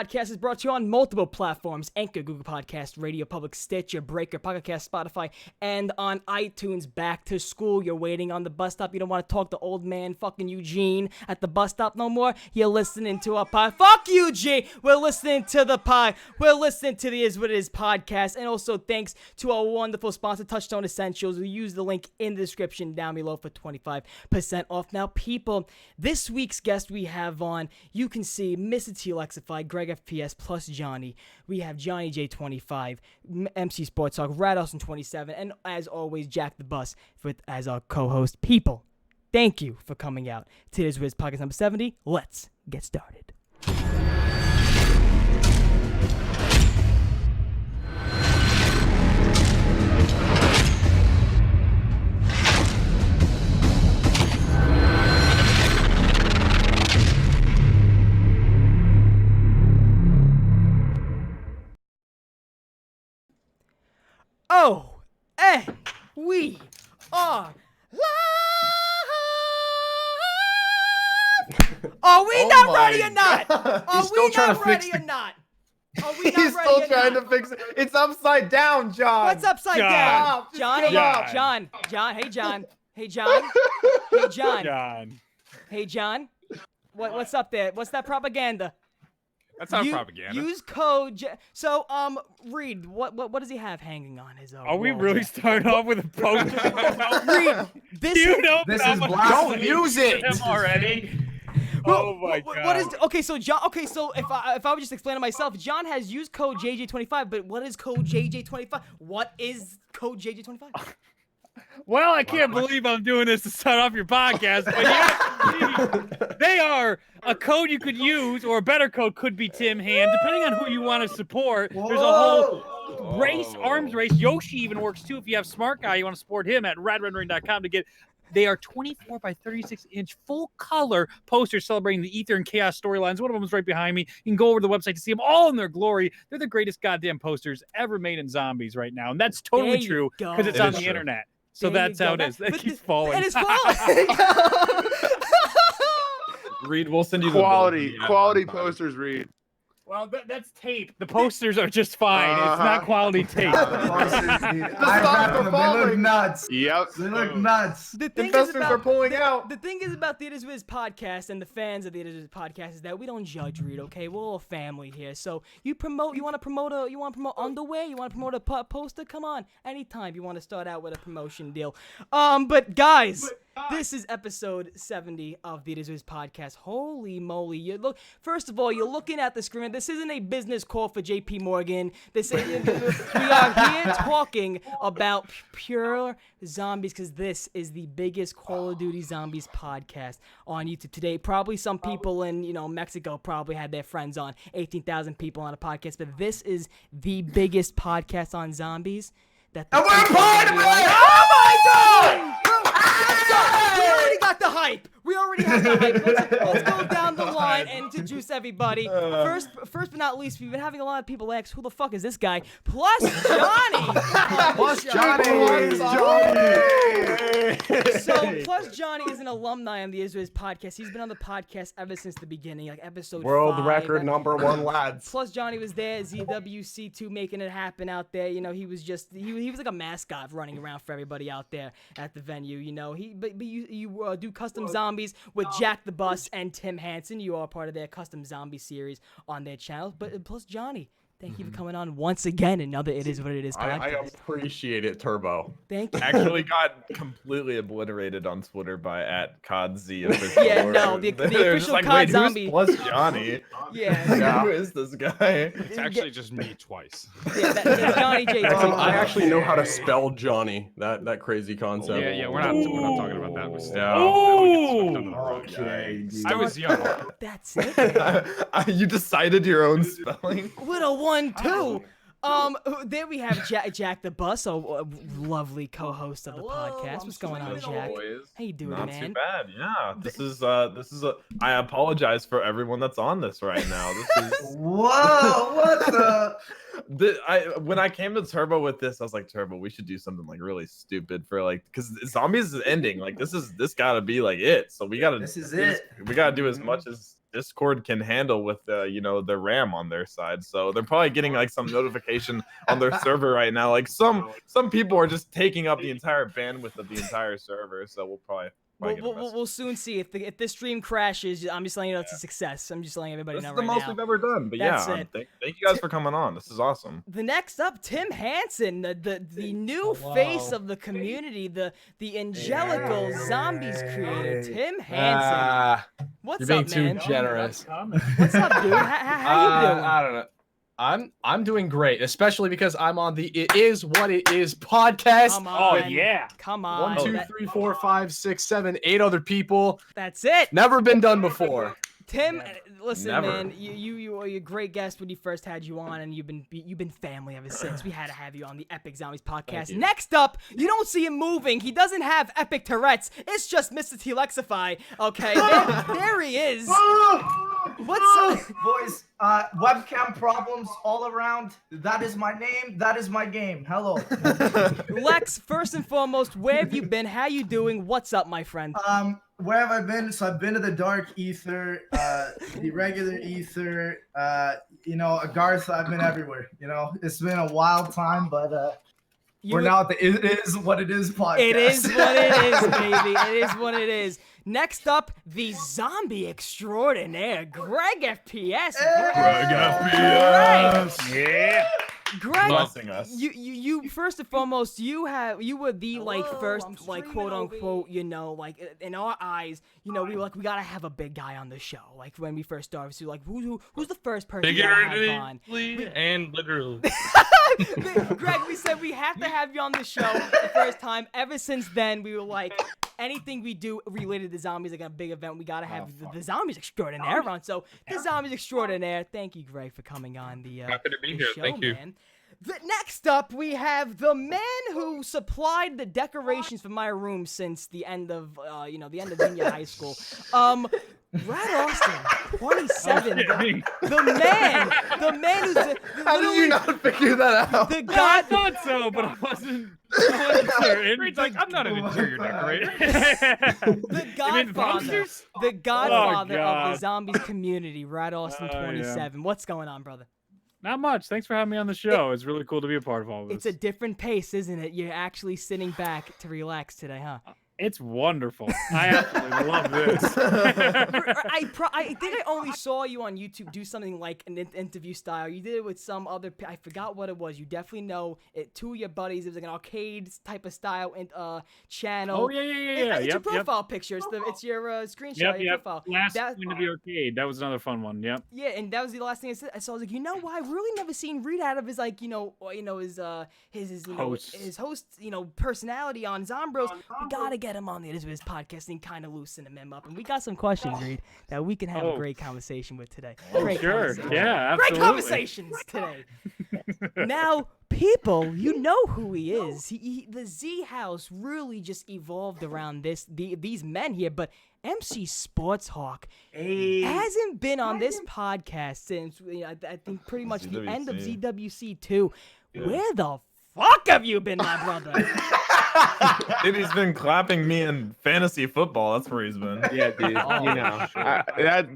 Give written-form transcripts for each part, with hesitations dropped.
podcast is brought to you on multiple platforms: Anchor, Google Podcast, Radio Public, Stitcher, Breaker, Pocket Cast, Spotify, and on iTunes. Back to school. You're waiting on the bus stop. You don't want to talk to old man fucking Eugene at the bus stop no more. You're listening to a pod. Fuck Eugene! We're listening to the pod. We're listening to the Is What It Is podcast. And also thanks to our wonderful sponsor, Touchstone Essentials. We use the link in the description down below for 25% off. Now, people, this week's guest we have on, you can see MrTLexify, GregFPS, PlusJohnny. We have JohnyJ25, McSportzhawk, RadAwesome27, and as always, Jack the Bus as our co-host. People, thank you for coming out to this Wiz podcast number 70. Let's get started. Oh, and we are live! Are we not ready or not? Are we not ready or not? Are we not ready or not? He's still trying to fix it. It's upside down, John. What's upside down? John, hey, John. Hey, John. Hey, John. Hey, John. Hey, John. What's up there? What's that propaganda? That's not propaganda. Use code. So, Reed, what does he have hanging on his own? Are we really starting off with a poster? Reed, this is Don't use it already. Oh my god. What is okay? So John. Okay, so if I would just explain to myself, John has used code JJ25, but what is code JJ25? What is code JJ25? Well, I can't believe I'm doing this to start off your podcast, but yeah, they are a code you could use, or a better code could be Tim Hand, depending on who you want to support. There's a whole race, arms race. Yoshi even works too. If you have Smart Guy, you want to support him at radrendering.com to get. They are 24 by 36-inch full-color posters celebrating the Ether and Chaos storylines. One of them is right behind me. You can go over to the website to see them all in their glory. They're the greatest goddamn posters ever made in Zombies right now, and that's totally true because it's on the internet. So that's how it is. It keeps falling. And it's falling. Reed, we'll send you quality posters, Reed. Well, that's tape. The posters are just fine. It's not quality tape. They look nuts. Yep. They look nuts. Investors are pulling out. The thing is about the It Is Wiz podcast and the fans of the It Is Wiz podcast is that we don't judge, Reed. Okay, we're all family here. So you want to promote underwear? You want to promote a poster? Come on, anytime you want to start out with a promotion deal. But guys. This is episode 70 of the It Is Wiz podcast. Holy moly. First of all, you're looking at the screen. This isn't a business call for JP Morgan. We are here talking about pure zombies because this is the biggest Call of Duty Zombies podcast on YouTube today. Probably some people in Mexico probably had their friends on. 18,000 people on a podcast, but this is the biggest podcast on zombies. And we're part of it! Oh my god! We already got the hype. We already have the hype. Let's go down the line and introduce everybody. First but not least, we've been having a lot of people ask, who the fuck is this guy? PlusJohnny! So PlusJohnny is an alumni on the Is What It Is podcast. He's been on the podcast ever since the beginning, like episode 5. World record #1 lads. PlusJohnny was there, ZWC2 making it happen out there. He was just he was like a mascot running around for everybody out there at the venue. But you do custom zombies with Jack the Bus and Tim Hansen. You are part of their custom zombie series on their channel. But PlusJohnny, thank you for coming on once again. Another It Is What It Is podcast. I appreciate it, Turbo. Thank you. Actually got completely obliterated on Twitter by @COD Z official. Yeah, no, the official COD Zombie. Who's PlusJohnny? Yeah. Who is this guy? It's actually just me twice. Yeah, that's JohnyJ25. I actually know how to spell Johnny. That crazy concept. Yeah, we're not talking about that. Okay. I was young. That's it. You decided your own spelling? With a 1-2. There we have Jack the Bus, a lovely co-host of the podcast. What's going on, Jack? How you doing, Not man? too bad. Yeah, this is I apologize for everyone that's on this right now. This is Whoa! What the? When I came to Turbo with this, I was like, Turbo, we should do something like really stupid for because Zombies is ending. Like this gotta be like it. So we gotta. This is it. We gotta do as much as Discord can handle with the RAM on their side. So they're probably getting like some notification on their server right now. Like some people are just taking up the entire bandwidth of the entire server. So we'll probably We'll soon see if this stream crashes. I'm just letting you know it's a success. I'm just letting everybody know right now. This is the most we've ever done. But That's yeah, it. thank you guys for coming on. This is awesome. The next up, Tim Hansen, the new face of the community, the Angelical Zombies creator, Tim Hansen. What's You're being up, too man? generous. What's up, dude? How you doing? I don't know. I'm doing great, especially because I'm on the It Is What It Is podcast. Come on. Oh, yeah. Come on. 1, 2, 3, 4, 5, 6, 7, 8 other people. That's it. Never been done before. Tim, listen, Never. man, you were a great guest when you first had you on, and you've been family ever since. We had to have you on the Epic Zombies podcast. Next up, you don't see him moving. He doesn't have epic Tourette's. It's just MrTLexify. Okay, there he is. What's up? Boys, webcam problems all around. That is my name. That is my game. Hello. Lex, first and foremost, where have you been? How you doing? What's up, my friend? Where have I been? So I've been to the dark ether, the regular ether, Garth. I've been everywhere. It's been a wild time, but we're now at the It Is What It Is podcast. It is what it is, baby. It is what it is. Next up, the zombie extraordinaire, GregFPS. GregFPS. Yeah. Greg, Blessing us. you first and foremost, you were the first quote unquote, in our eyes, we gotta have a big guy on the show. Like when we first started, so who's the first person we gotta have on? And literally. Greg, we said we have to have you on the show the first time. Ever since then, we were like, anything we do related to zombies, like a big event, we gotta have the zombies extraordinaire on. So the zombies extraordinaire. Thank you, Greg, for coming on the Happy to be the here. show, Thank you. man. Next up, we have the man who supplied the decorations for my room since the end of junior high school. Brad Austin, 27. The man who's How did you not figure that out? the I god. thought so, but I wasn't certain. It's like, I'm not an interior decorator. The godfather of God. the zombies community, Brad Austin, 27. What's going on, brother? Not much. Thanks for having me on the show. It's really cool to be a part of all of this. It's a different pace, isn't it? You're actually sitting back to relax today, huh? It's wonderful. I absolutely love this. I think I only saw you on YouTube do something like an interview style. You did it with some other. I forgot what it was. You definitely know it. Two of your buddies. It was like an arcade type of style channel. Oh yeah. It's your profile picture. It's your screenshot. Your profile. Last into the arcade. That was another fun one. Yep. Yeah, and that was the last thing I said. So I was like, I've really never seen Reed out of his his host personality on Zombroz. We gotta get him on the It Is podcast and kind of loosen him up. And we got some questions, Reed, that we can have a great conversation with today. Great Sure. conversation. Yeah. Great Absolutely. conversations today. Now, people, you know who he is. The Z House really just evolved around these men here, but McSportzhawk hasn't been on this podcast since I think pretty much the end of ZWC2. Where the fuck have you been, my brother? Dude, he's been clapping me in fantasy football. That's where he's been. Yeah, dude.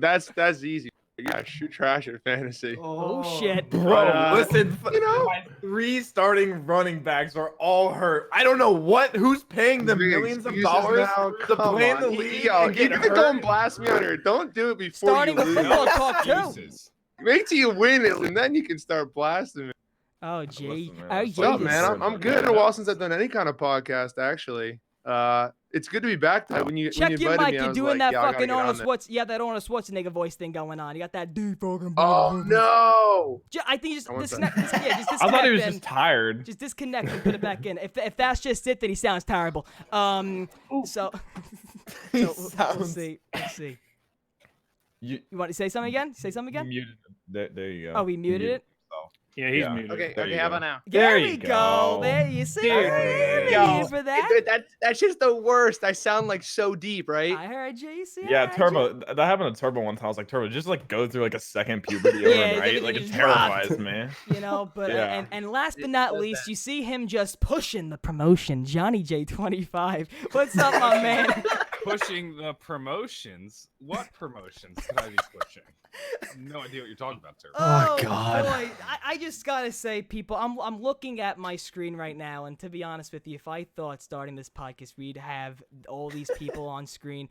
That's easy. Yeah, shoot trash in fantasy. Oh shit. Bro, listen, my 3 starting running backs are all hurt. I don't know who's paying them millions of dollars to play in the league. Yo, and you're get gonna hurt. go and blast me on her. Don't do it before Starting you with lose. football talk too. Wait till you win it, and then you can start blasting me. Oh, Jay. Listen, man. Oh, What's up, Jay. man? I'm good. It's been a while since I've done any kind of podcast, actually. It's good to be back. When you Check your invited mic. me, I You're was doing like, that yeah, I gotta fucking get on there. that Arnold Schwarzenegger voice thing going on. You got that deep fucking. Oh no! I think you just I want disconnect. Just disconnect. I thought he was then. just tired. Just disconnect and put it back in. If that's just it, then he sounds terrible. So we'll see. Let's see. You Want to say something again? Say something again? muted it. There you go. Oh, we muted it. Yeah, he's Yeah. muted. Okay, There you how go. about now? There you we go. go. There you see. There I'm you here for that. Dude, that's just the worst. I sound like so deep, right? I heard you. You see? I Yeah, heard Turbo. That happened to Turbo one time. I was like, Turbo, just like go through like a second puberty Yeah, right? then Like you it just terrifies me. You know, but Yeah. and last but not least, you see him just pushing the promotion. JohnyJ25. What's up, my man? pushing the promotions. What promotions could I be pushing? I have no idea what you're talking about, sir. Oh, God. Boy, I just gotta say, people, I'm looking at my screen right now, and to be honest with you, if I thought starting this podcast we'd have all these people on screen,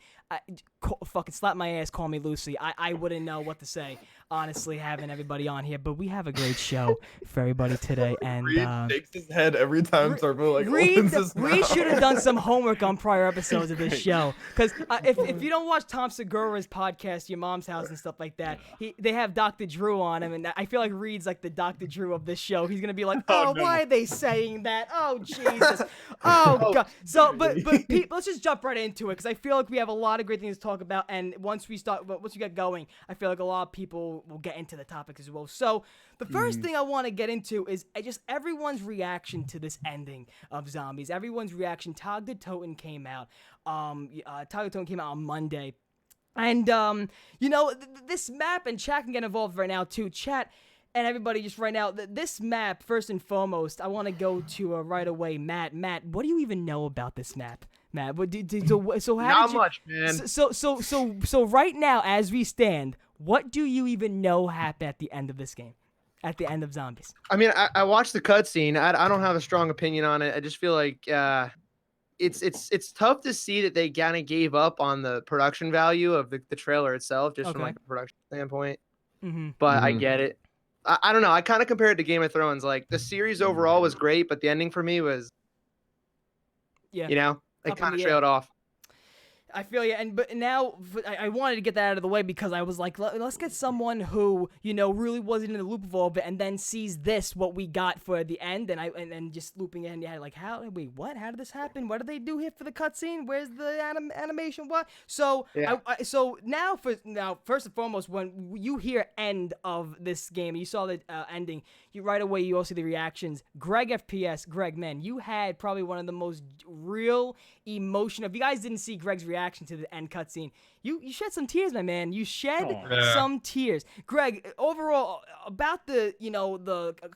fucking slap my ass, call me Lucy, I wouldn't know what to say, honestly, having everybody on here. But we have a great show for everybody today, and Reed shakes his head every time Turbo Reed opens his mouth. Reed should have done some homework on prior episodes of this show, because if you don't watch Tom Segura's podcast, Your Mom's House and stuff like that, they have Dr. Drew on him, and I feel like Reed's like the Dr. Drew of this show. He's gonna be like, why are they saying that? Oh Jesus, oh God. So, but people, let's just jump right into it, because I feel like we have a lot of great things to talk about, and once we get going, I feel like a lot of people will get into the topic as well. So, the first thing I want to get into is just everyone's reaction to this ending of Zombies. Everyone's reaction. Toten came out. Toten came out on Monday. And, this map, and chat can get involved right now, too. Chat and everybody just right now, this map, first and foremost, I want to go to right away, Matt. Matt, what do you even know about this map? Matt, so how Not did you, much, man. So right now, as we stand, what do you even know happened at the end of this game? At the end of Zombies? I mean, I watched the cutscene. I don't have a strong opinion on it. I just feel like it's tough to see that they kind of gave up on the production value of the trailer itself, just from like a production standpoint. But I get it. I don't know. I kind of compare it to Game of Thrones. Like, the series overall was great, but the ending for me was, it kind of trailed off. I feel you, but now I wanted to get that out of the way, because I was like, let's get someone who really wasn't in the loop of all of it, and then sees what we got for the end, and just looping it in your head, like, what? How did this happen? What did they do here for the cutscene? Where's the animation? What? So so now first and foremost, when you hear end of this game, you saw the ending, right away you all see the reactions. GregFPS, Greg, man, you had probably one of the most real emotion. If you guys didn't see Greg's reaction to the end cutscene, you shed some tears, my man. You shed some tears. Greg, overall, about the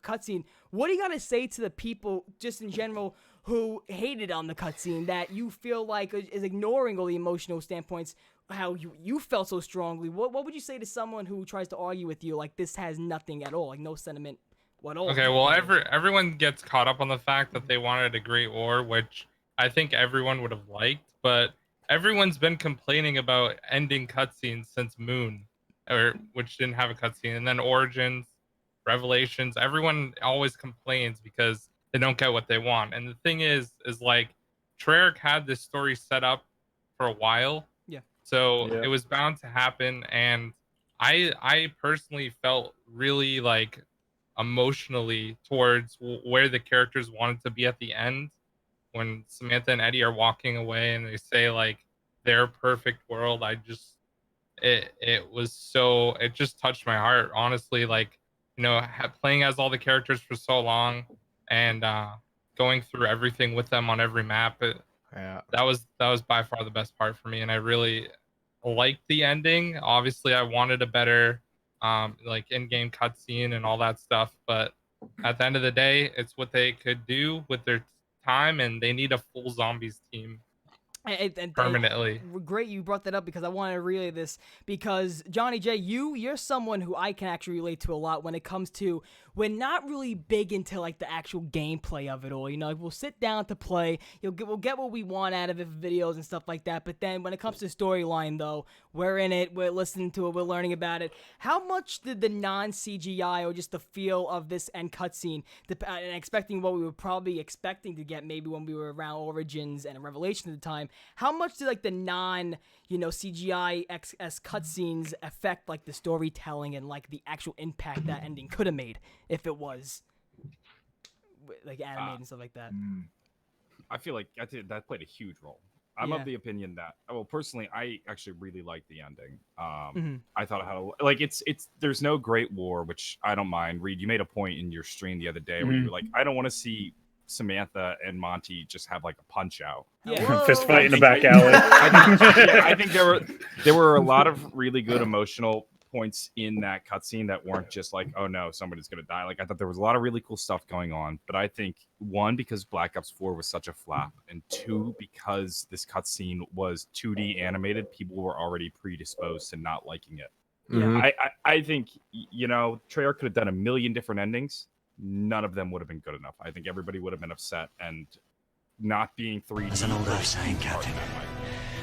cutscene, what do you got to say to the people just in general who hated on the cutscene, that you feel like is ignoring all the emotional standpoints, how you felt so strongly? What would you say to someone who tries to argue with you like this has nothing at all, like no sentiment at all? Okay, well, everyone gets caught up on the fact that they wanted a Great War, which I think everyone would have liked, but everyone's been complaining about ending cutscenes since Moon, which didn't have a cutscene, and then Origins, Revelations. Everyone always complains because they don't get what they want. And the thing is like, Treyarch had this story set up for a while, so it was bound to happen. And I personally felt really like emotionally towards where the characters wanted to be at the end, when Samantha and Eddie are walking away and they say like their perfect world. It just touched my heart, honestly. Like, playing as all the characters for so long and going through everything with them on every map, that was by far the best part for me, and I really liked the ending. Obviously I wanted a better like in-game cutscene and all that stuff, but at the end of the day, it's what they could do with their time, and they need a full Zombies team permanently. Great you brought that up, because I want to relay this, because Johnny J, you're someone who I can actually relate to a lot when it comes to, we're not really big into like the actual gameplay of it all. Like, we'll sit down to play, we'll get what we want out of it, videos and stuff like that, but then when it comes to storyline though, we're in it, we're listening to it, we're learning about it. How much did the non-CGI or just the feel of this end cutscene, and expecting what we were probably expecting to get maybe when we were around Origins and Revelation at the time, how much did like the CGI XS cutscenes affect like the storytelling and like the actual impact that ending could have made if it was like animated and stuff like that? I feel like that played a huge role. I'm of the opinion that, personally, I actually really liked the ending. I thought there's no Great War, which I don't mind. Reed, you made a point in your stream the other day where you were like, I don't want to see Samantha and Monty just have like a punch out. Fist fight in the back alley. I think there were a lot of really good emotional points in that cutscene that weren't just like, oh no, somebody's gonna die. Like I thought there was a lot of really cool stuff going on, but I think one, because Black Ops 4 was such a flop, and two, because this cutscene was 2D animated, people were already predisposed to not liking it. Mhm. I think, you know, Treyarch could have done a million different endings. None of them would have been good enough. I think everybody would have been upset, and not being 3D. There's an old earth saying, Captain.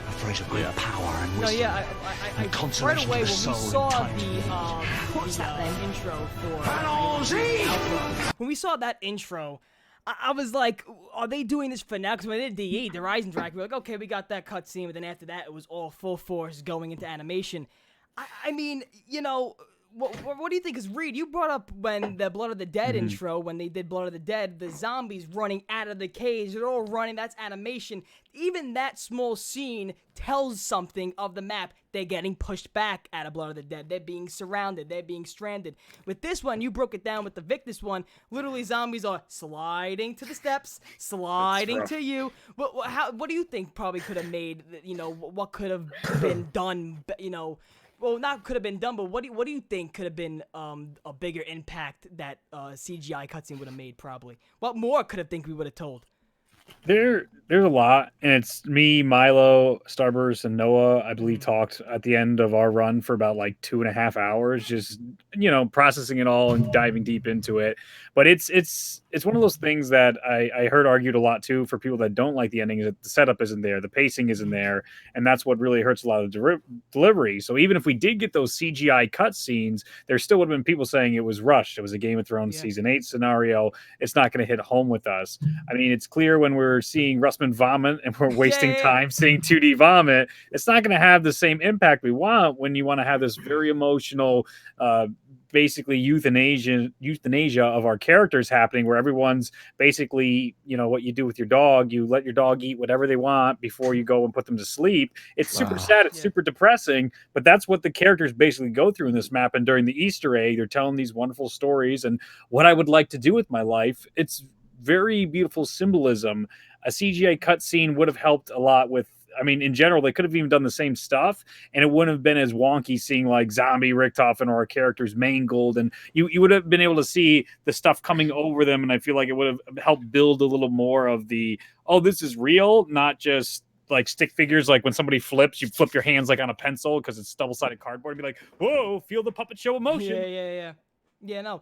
Afraid of great power and No, wisdom. yeah, I right consolation away to when the we soul saw and the intro for Panel Z! when we saw that intro, I was like, are they doing this for now? Because when they did D8, the Rising Dragon, we were like, okay, we got that cutscene, but then after that, it was all full force going into animation. I mean, you know, what do you think? Because Reed, you brought up when the Blood of the Dead intro, when they did Blood of the Dead, the zombies running out of the cage, they're all running, that's animation. Even that small scene tells something of the map. They're getting pushed back out of Blood of the Dead. They're being surrounded. They're being stranded. With this one, you broke it down with the Victus one. Literally, zombies are sliding to the steps, sliding to you. What do you think probably could have made, you know, what could have been done, you know, well, not could have been done, but what do you think could have been a bigger impact that CGI cutscene would have made? Probably. What more could have think we would have told? There's a lot, and it's me, Milo, Starburst, and Noah, I believe, talked at the end of our run for about like 2.5 hours, just, you know, processing it all and diving deep into it. But it's one of those things that I heard argued a lot too for people that don't like the ending, is that the setup isn't there, the pacing isn't there, and that's what really hurts a lot of delivery. So even if we did get those CGI cutscenes, there still would have been people saying it was rushed. It was a Game of Thrones season 8 scenario. It's not going to hit home with us. I mean, it's clear when we're seeing Russman vomit and we're wasting time seeing 2D vomit, it's not going to have the same impact we want when you want to have this very emotional, basically euthanasia of our characters happening, where everyone's basically, you know, what you do with your dog, you let your dog eat whatever they want before you go and put them to sleep. It's super sad, it's super depressing, but that's what the characters basically go through in this map. And during the Easter egg, they're telling these wonderful stories and what I would like to do with my life. It's very beautiful symbolism. A CGI cutscene would have helped a lot with, I mean, in general, they could have even done the same stuff, and it wouldn't have been as wonky seeing like Zombie Richtofen or our characters mangled, and you would have been able to see the stuff coming over them, and I feel like it would have helped build a little more of the, oh, this is real, not just like stick figures, like when somebody flips, you flip your hands like on a pencil because it's double-sided cardboard, and be like, whoa, feel the puppet show emotion. Yeah, no.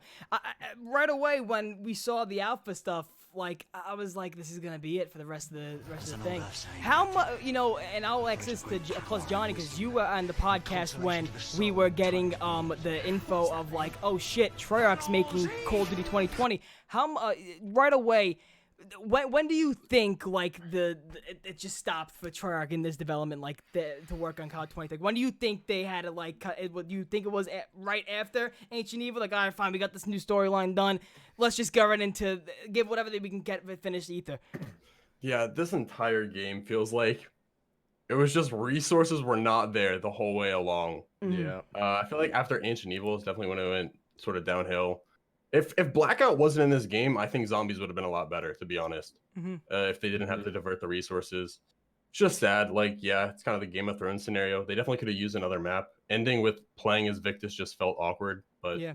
Right away when we saw the alpha stuff, like I was like, this is gonna be it for the rest of the thing. How much, you know? And I'll access to PlusJohnny because you were on the podcast when we were getting the info of like, oh shit, Treyarch's making Call of Duty 2020. How right away? When do you think like it just stopped for Treyarch in this development, like to work on COD 20? Like, when do you think they had to like cut it? Do you think it was right after Ancient Evil? Like, all right, fine, we got this new storyline done. Let's just go right into give whatever we can get finished Ether. Yeah, this entire game feels like it was just resources were not there the whole way along. Yeah, I feel like after Ancient Evil is definitely when it went sort of downhill. If Blackout wasn't in this game, I think Zombies would have been a lot better, to be honest. If they didn't have to divert the resources. It's just sad. Like, yeah, it's kind of the Game of Thrones scenario. They definitely could have used another map. Ending with playing as Victus just felt awkward, but yeah.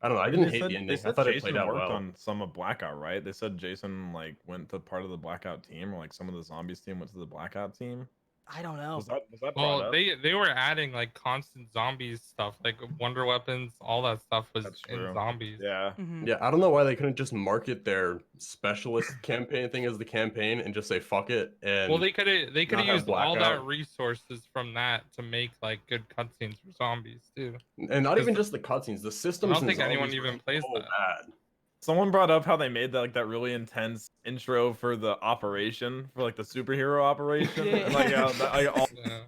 I don't know. I didn't hate the They ending. I said thought it Jason played out worked well. on some of Blackout, right? They said Jason like went to part of the Blackout team, or like some of the Zombies team went to the Blackout team. I don't know. Was that brought Well, up? they were adding like constant zombies stuff, like wonder weapons, all that stuff was That's in true. zombies. Yeah. Yeah, I don't know why they couldn't just market their specialist campaign thing as the campaign and just say fuck it. And Well, they could have not have used all that Blackout. resources from that to make like good cutscenes for zombies too. And not even Because just the cutscenes, the systems. I don't in think anyone Zombies even were plays so that. bad. Someone brought up how they made that like that really intense intro for the operation, for like the superhero operation. Yeah. And, like, all Yeah.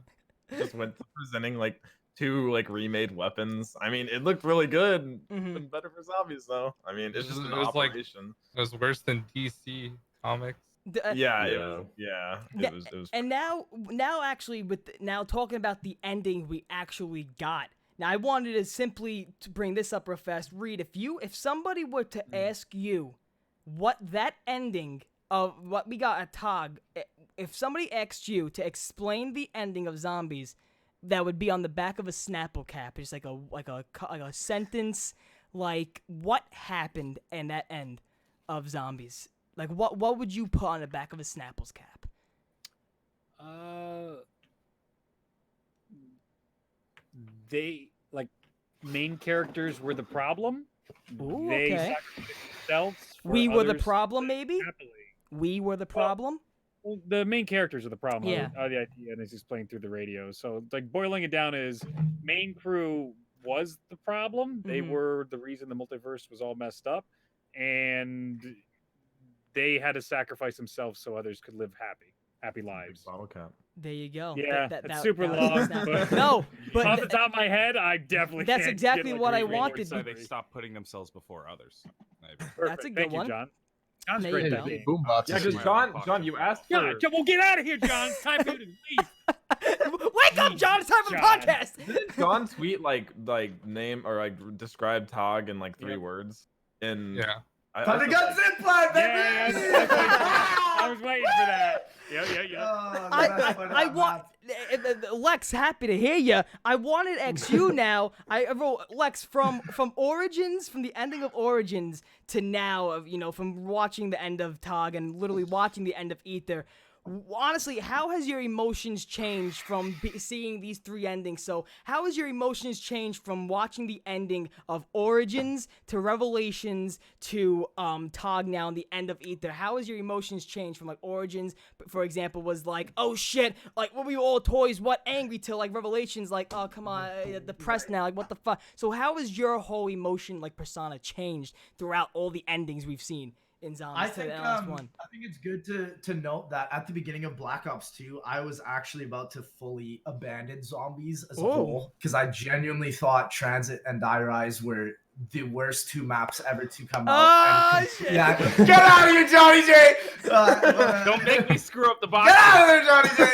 just went to presenting like 2 like remade weapons. I mean, it looked really good. Been better for Zombies though. I mean, it's just an It was like- operation. It was worse than DC comics. Yeah, Yeah. it was. And now actually now talking about the ending we actually got. Now I wanted to simply to bring this up real fast. Reed, if somebody were to ask you what that ending of what we got at TOG, if somebody asked you to explain the ending of Zombies, that would be on the back of a Snapple cap, just like a sentence, like what happened in that end of Zombies? Like what would you put on the back of a Snapple's cap? They like main characters were the problem. Ooh, they okay. sacrificed themselves for We were the others problem, maybe. happily. We were the problem. Well, the main characters are the problem. Yeah. Are the idea, and it's just playing through the radio. So, like, boiling it down is main crew was the problem. They were the reason the multiverse was all messed up, and they had to sacrifice themselves so others could live happy lives. Bottle cap. There you go. Yeah, that it's super that long. was no, but off the top of my head, I definitely. That's can't exactly get, like, what I reread it. wanted. So they stop putting themselves before others. Maybe. That's a good Thank one. you, John. John's There great. you That go. game. Boombox. Yeah, because John, you asked for. Yeah, well, get out of here, John. It's time for you to leave. Wake up, John! It's time for the John. podcast. Didn't John tweet like name or like describe Tog in like 3 words? In Yeah. Thunder Gun Zip Line, baby! I was waiting for that. Yeah. I want Lex. Happy to hear you. I wanted XU now. I wrote Lex from Origins, from the ending of Origins to now of from watching the end of Tog and literally watching the end of Ether. Honestly, how has your emotions changed from seeing these 3 endings? So, how has your emotions changed from watching the ending of Origins to Revelations to Tog now and the end of Ether? How has your emotions changed from like Origins, for example, was like, oh shit, like what were you all toys, what angry, to like Revelations, like, oh come on, depressed now, like what the fuck? So, how has your whole emotion like persona changed throughout all the endings we've seen in Zombies? I think it's good to note that at the beginning of Black Ops 2, I was actually about to fully abandon Zombies as a whole, because I genuinely thought Transit and Die Rise were the worst 2 maps ever to come out. Oh, shit. Yeah, get out of here, Johnny J! Don't make me screw up the box. Get out of there, Johnny J!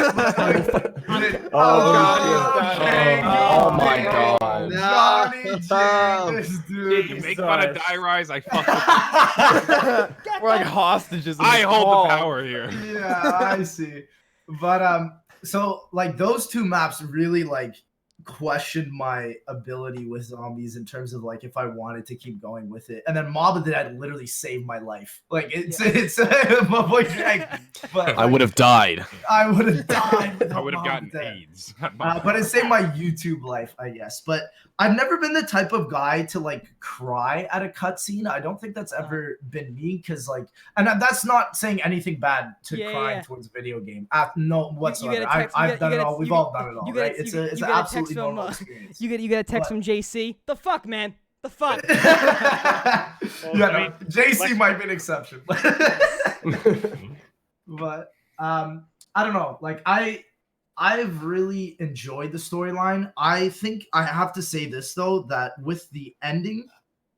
Oh my god. Johnny J, this dude. You make fun of Die Rise, I fuck with We're like hostages. in I this hold wall. the power here. Yeah, I see. But so like those 2 maps really like questioned my ability with Zombies in terms of like if I wanted to keep going with it. And then Mob of the Dead literally saved my life. Like it's my boy Greg. But I would have died. I would have died. I would have Mob of gotten the Dead. AIDS. But it saved my YouTube life, I guess. But I've never been the type of guy to like cry at a cutscene. I don't think that's ever been me, because like, and that's not saying anything bad to crying towards a video game. No, whatsoever. I've done it all. We've all done it all, right? It's an absolutely normal experience. You get a text from JC. The fuck, man. The fuck. JC might be an exception. But I don't know. Like I've really enjoyed the storyline. I think I have to say this though, that with the ending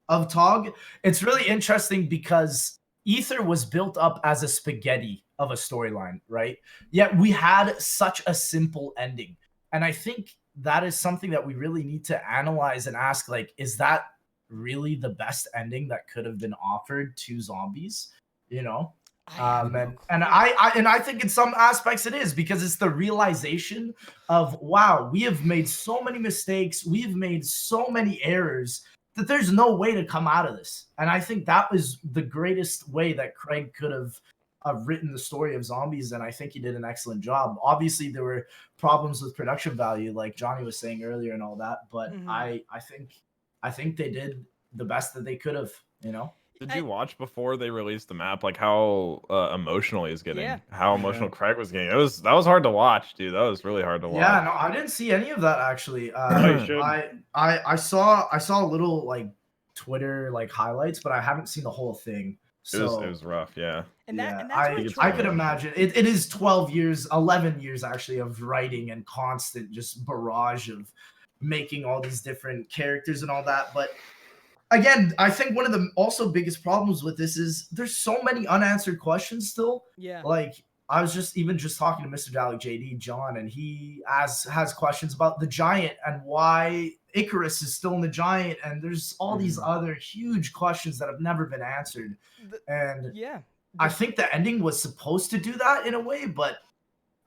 of Tog, it's really interesting because Ether was built up as a spaghetti of a storyline, right? Yet we had such a simple ending. And I think that is something that we really need to analyze and ask, like, is that really the best ending that could have been offered to Zombies? You know? And I think in some aspects it is, because it's the realization of, wow, we have made so many mistakes, we've made so many errors that there's no way to come out of this. And I think that was the greatest way that Craig could have written the story of Zombies, and I think he did an excellent job. Obviously there were problems with production value, like Johnny was saying earlier and all that, but I think they did the best that they could have, you know. Did you watch before they released the map, like how emotional he's getting? Yeah. How emotional Craig was getting? That was hard to watch, dude. That was really hard to watch. Yeah, no, I didn't see any of that actually. I saw a little like Twitter like highlights, but I haven't seen the whole thing. So It was rough, yeah. And that's I could imagine it is 11 years actually of writing and constant just barrage of making all these different characters and all that. But again, I think one of the also biggest problems with this is there's so many unanswered questions still. Yeah. Like I was just talking to Mr. Dalek JD John, and he has questions about the Giant and why Icarus is still in the Giant, and there's all these other huge questions that have never been answered. And I think the ending was supposed to do that in a way, but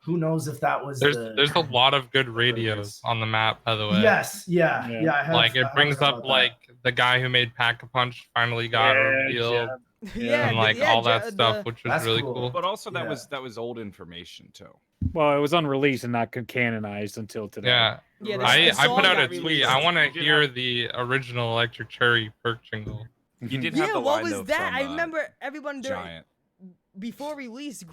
who knows if that was There's a lot of good radios on the map, by the way. Yes, yeah. I have, Like it I brings heard up about like the guy who made Pack-a-Punch finally got revealed. Yeah, and like all that stuff, which was That's really cool. cool. But also that was old information too. Well, it was unreleased and not canonized until today. Yeah. Yeah, I song put out got a tweet. released. I want to hear the original Electric Cherry perk jingle. You did Yeah, have the what line, was though, that? from, I remember everyone during Giant. before release.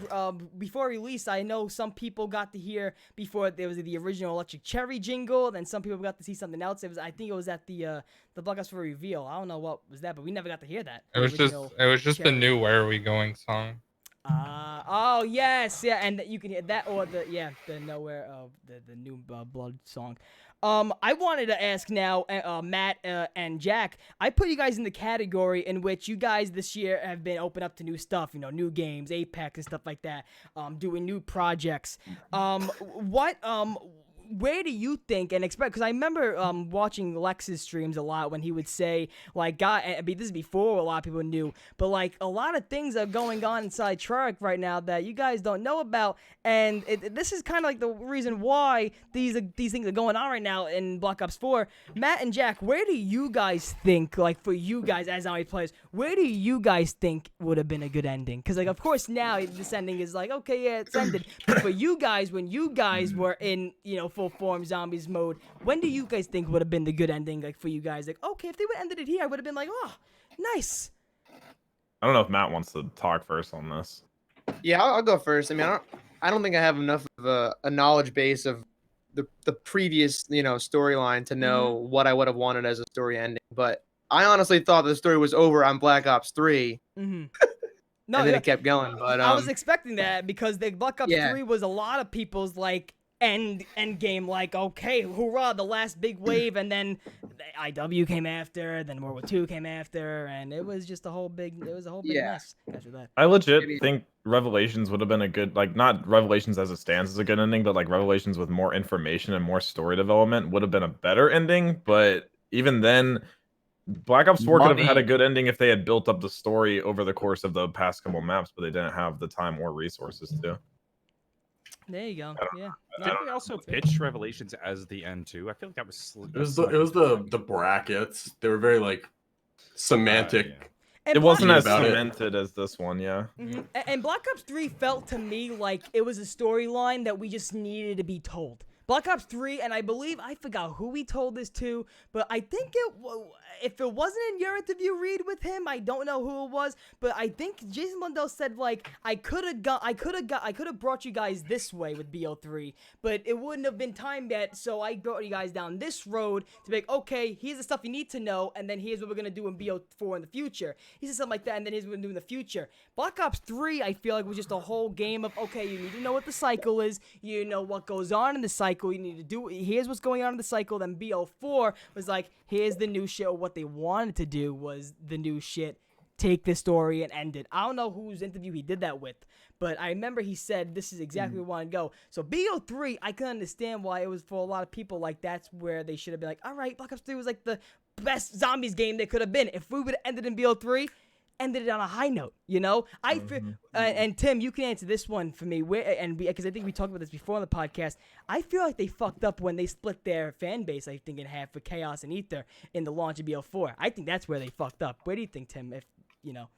I know some people got to hear before there was the original Electric Cherry jingle. Then some people got to see something else. I think it was at the Black Ops 4 reveal. I don't know what was that, but we never got to hear that. It was just the new "Where Are We Going" song. Oh yes, yeah, and you can hear that or the Nowhere of the new Blood song. I wanted to ask now, Matt and Jack. I put you guys in the category in which you guys this year have been open up to new stuff, new games, Apex and stuff like that, doing new projects. Where do you think and expect? Because I remember watching Lex's streams a lot when he would say, like, this is before a lot of people knew, but like a lot of things are going on inside Treyarch right now that you guys don't know about, and this is kind of like the reason why these things are going on right now in Black Ops 4. Matt and Jack, where do you guys think, like for you guys as zombie players, where do you guys think would have been a good ending? Because like of course now this ending is like okay, yeah, it's ended, but for you guys when you guys were in full form zombies mode, when do you guys think would have been the good ending, like for you guys? Like okay, if they would have ended it here, I would have been like, oh, nice. I don't know if Matt wants to talk first on this. Yeah, I'll go first. I mean, I don't think I have enough of a knowledge base of the previous storyline to know what I would have wanted as a story ending. But I honestly thought the story was over on Black Ops 3. No, and then it kept going. But I was expecting that because the Black Ops 3 was a lot of people's like end game, like okay, hoorah, the last big wave, and then the IW came after, then World War II came after, and it was just a whole big mess after that. I legit think Revelations would have been a good, like, not Revelations as it stands as a good ending, but like Revelations with more information and more story development would have been a better ending. But even then, Black Ops 4 could have had a good ending if they had built up the story over the course of the past couple maps, but they didn't have the time or resources to. There you go. Yeah. Did they also pitch Revelations as the end too? I feel like that was. It was the brackets. They were very like semantic. And it wasn't as about cemented as this one, yeah. And Black Ops 3 felt to me like it was a storyline that we just needed to be told. Black Ops 3, and I believe, I forgot who we told this to, but I think if it wasn't in your interview read with him, I don't know who it was, but I think Jason Blundell said, like, I could have brought you guys this way with BO3, but it wouldn't have been time yet, so I brought you guys down this road to be like, okay, here's the stuff you need to know, and then here's what we're going to do in BO4 in the future. He said something like that, and then here's what we're going to do in the future. Black Ops 3, I feel like, was just a whole game of, okay, you need to know what the cycle is, you know what goes on in the cycle, you need to do, here's what's going on in the cycle. Then BO4 was like, here's the new shit, or what they wanted to do was the new shit, take this story and end it. I don't know whose interview he did that with, but I remember he said this is exactly where we want to go. So BO3, I can understand why it was for a lot of people, like that's where they should have been like, all right, Black Ops 3 was like the best zombies game they could have been. If we would have ended in BO3, ended it on a high note, you know? I feel, and Tim, you can answer this one for me, because I think we talked about this before on the podcast. I feel like they fucked up when they split their fan base, I think, in half with Chaos and Ether in the launch of BO4. I think that's where they fucked up. Where do you think, Tim? If you know?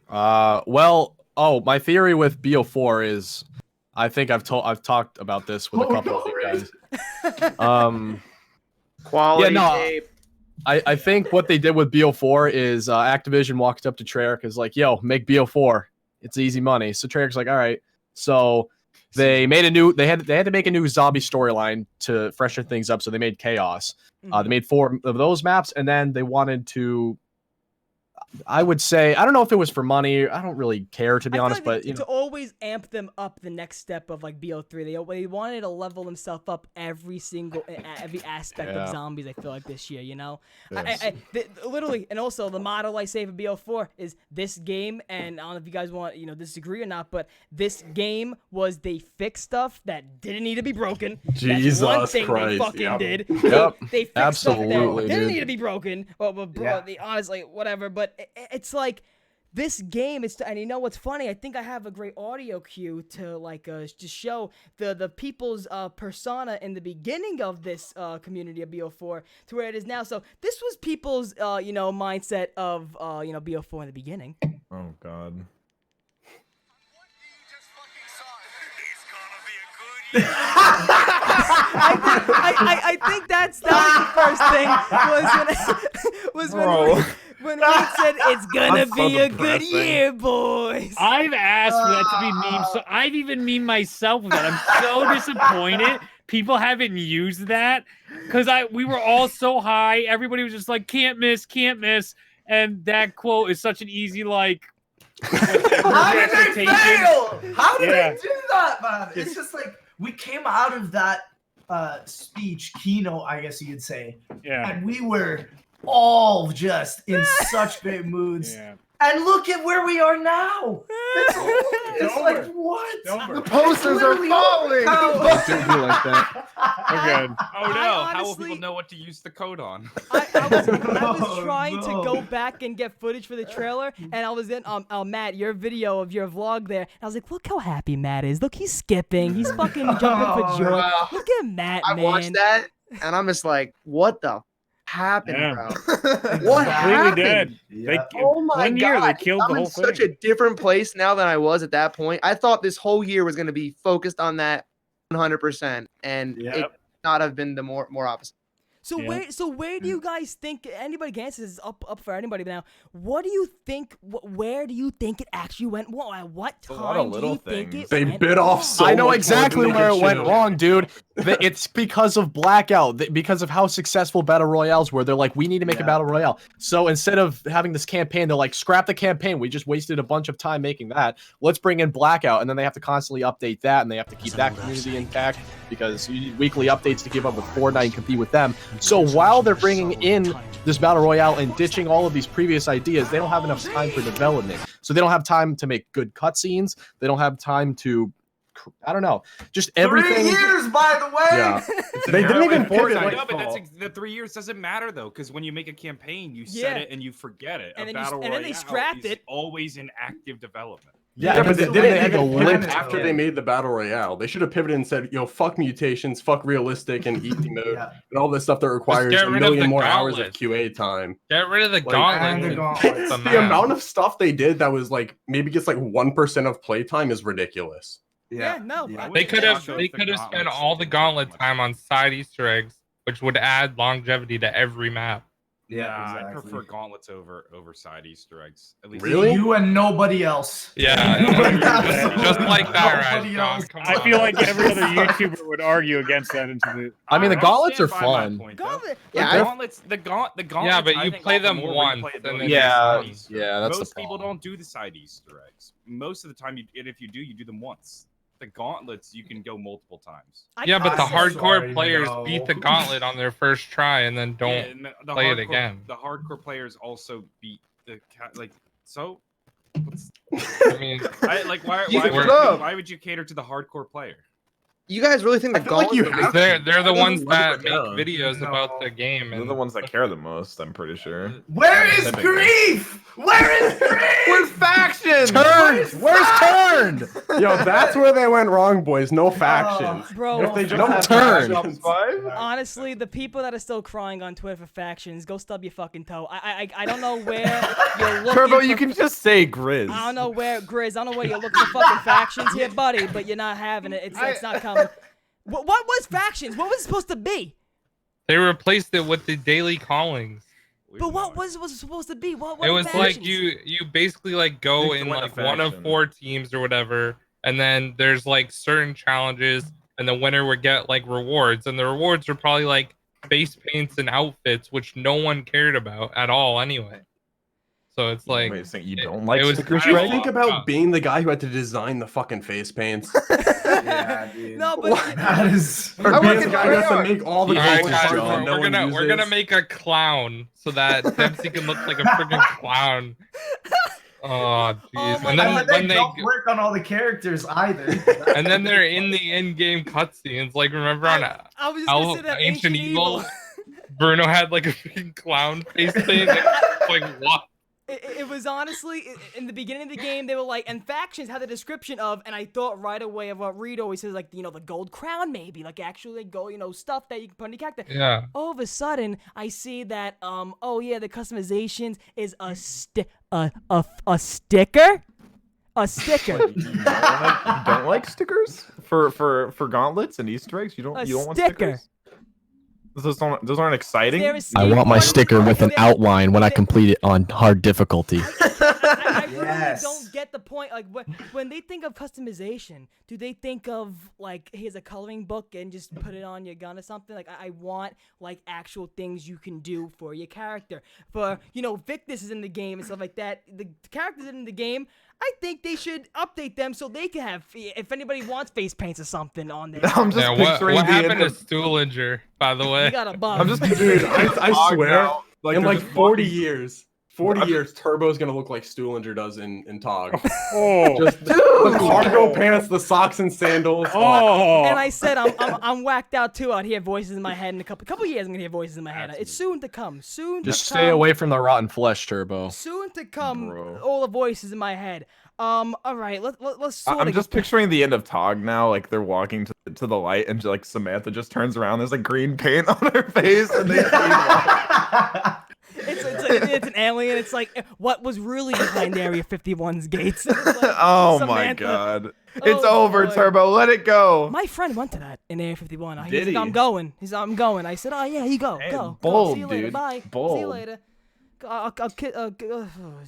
My theory with BO4 is, I think I've talked about this with a couple of you guys. Quality tape. I think what they did with BO4 is Activision walked up to Treyarch is like, yo, make BO4. It's easy money. So Treyarch's like, all right. So they made they had to make a new zombie storyline to freshen things up. So they made Chaos. They made 4 of those maps, and then they wanted to, I would say, I don't know if it was for money. I don't really care, to be honest. Like but to always amp them up the next step of like BO3, they wanted to level themselves up every aspect of zombies. I feel like this year, you know, yes. Literally, and also the motto I say for BO4 is this game. And I don't know if you guys want disagree or not, but this game was they fixed stuff that didn't need to be broken. Jesus That's one thing Christ, they fucking did. Yep. They fixed Absolutely, stuff that didn't dude. need to be broken. Honestly, whatever. But it's like this game is, and you know what's funny? I think I have a great audio cue to like just show the people's persona in the beginning of this community of BO4 to where it is now. So this was people's mindset of BO4 in the beginning. Oh God. I think that was the first thing was when Wade said it's gonna be a good year, boys. I've asked for that to be memed, so I've even memed myself with that. I'm so disappointed people haven't used that because we were all so high. Everybody was just like, can't miss, and that quote is such an easy like. How did they fail? How did they do that, man? It's just like we came out of that speech keynote, I guess you could say, and we were all just in such great moods. And look at where we are now. It's like, what? The posters are falling. Don't do me like that. We're good. Oh no! How will people know what to use the code on? I was trying to go back and get footage for the trailer, and I was in Matt, your video of your vlog there. And I was like, look how happy Matt is. Look, he's skipping. He's fucking jumping for joy. Look at Matt, man. I watched that, and I'm just like, what the happened, bro? What What happened? happened? Oh my One year God. they killed I'm the in whole such thing. a different place now than I was at that point. I thought this whole year was going to be focused on that 100%, and it could not have been the more opposite. So where do you guys think anybody can answer this is up for anybody now? What do you think? Where do you think it actually went? At what time do you think it They went bit off so I know much exactly more than they where it went should've. wrong, dude. It's because of Blackout, because of how successful Battle Royales were. They're like, we need to make a Battle Royale. So instead of having this campaign, they're like, scrap the campaign. We just wasted a bunch of time making that. Let's bring in Blackout. And then they have to constantly update that, and they have to keep that community intact because you need weekly updates to keep up with Fortnite and compete with them. So while they're bringing in this Battle Royale and ditching all of these previous ideas, they don't have enough time for development. So they don't have time to make good cutscenes. They don't have time to, I don't know, just everything. 3 years, by the way. Yeah. They didn't even pivot. I Like, know, but the 3 years doesn't matter though, because when you make a campaign, you set it and you forget it. And a then battle and then they royale scrapped is it. always in active development. yeah, but then they had to limp After they made the battle royale, they should have pivoted and said, "Yo, fuck mutations, fuck realistic and easy mode, and all this stuff that requires get a rid of million the more hours of gauntlet. QA time." Get rid of the Like, gauntlet. The amount of stuff they did that was like maybe gets like 1% of playtime is ridiculous. They could have spent all the gauntlet time on side Easter eggs, which would add longevity to every map. I prefer gauntlets over side Easter eggs. At least You and nobody else. Yeah, just like that, right? Nobody John? else. Come I on. feel like every other YouTuber would argue against that into the. I mean, the I gauntlets are stand by my fun. point, though. Gauntlet. Yeah, The gauntlets. The gauntlets. Yeah, but I you think play offer them more once, replayability and then than Yeah, side Easter yeah, eggs. that's Most the people problem. don't do the side Easter eggs. Most of the time, if you do them once. The gauntlets you can go multiple times. Yeah, but the I'm hardcore sorry, players no. beat the gauntlet on their first try and then don't and the play it hardcore- again. The hardcore players also beat the so. I mean, Why would you cater to the hardcore player? You guys really think the I feel like you gauntlet? have they're the ones Let that it make down. videos about the game. They're And the ones that care the most, I'm pretty sure. Where is grief? Where is grief? Where's factions? Turned! Where's Turned? Yo, that's where they went wrong, boys. No factions. Bro, If they just no had turn. factions- honestly, the people that are still crying on Twitter for factions, go stub your fucking toe. I don't know where you're looking. Turbo, for, you can just say Grizz. I don't know where Grizz. I don't know where you're looking for fucking factions here, buddy. But you're not having it. It's not coming. What was factions? What was it supposed to be? they replaced it with the daily callings. But what was it supposed to be? What It was like factions? you basically like go Pick in the winner like one of faction. 4 teams or whatever, and then there's like certain challenges, and the winner would get like rewards, and the rewards were probably like face paints and outfits, which no one cared about at all anyway. So it's like Wait, so you don't like it was stickers, kinda Did you Greg? think about being the guy who had to design the fucking face paints? Yeah, dude. No, but That is. Or I being work the at guy who has to Treyarch. make all the all right, goals guys, that we're no one gonna uses? make a clown so that Dempsey can look like a freaking clown. Oh Oh jeez! my And God, then when they don't work on all the characters either. and then they're in the in-game cutscenes. Like remember on I was just gonna say that Ancient Evil, Bruno had like a freaking clown face paint. Like what? It was honestly in the beginning of the game they were like, and factions had the description of, and I thought right away of what Reed always says, like, the gold crown maybe, like actually gold, stuff that you can put on your character. Yeah. All of a sudden I see that oh yeah, the customizations is a sticker. A sticker. You don't like stickers for gauntlets and Easter eggs? You don't want stickers? Those aren't exciting. I want my sticker with an outline when I complete it on hard difficulty. I really don't get the point. Like, when they think of customization, do they think of, like, here's a coloring book and just put it on your gun or something? Like, I want, like, actual things you can do for your character. For, Victus is in the game and stuff like that. The characters in the game, I think they should update them so they can have, if anybody wants face paints or something on there. I'm just picturing what happened to Stoolinger, by the way? You got a bug. I'm just Dude, I swear, in like 40 monkeys. years, 40 years, Turbo's gonna look like Stoolinger does in TOG. Just the cargo pants, the socks and sandals. And I said I'm whacked out too. I'd hear voices in my head in a couple years. I'm gonna hear voices in my head. It's soon to come. Just stay away from the rotten flesh, Turbo. Soon to come. All the voices in my head. All right. Let's sort I'm just picturing the end of TOG now. Like they're walking to the light, and like Samantha just turns around. There's like green paint on her face, and they. It's an alien. It's like what was really behind Area 51's gates. Like, oh Samantha. my god. It's over, boy. Turbo. Let it go. My friend went to that in Area 51. Did he? I'm going. I'm going. I said, oh yeah, you go. Hey, Go. bold, See you later. dude. Bye. Bold. See you later. Oh,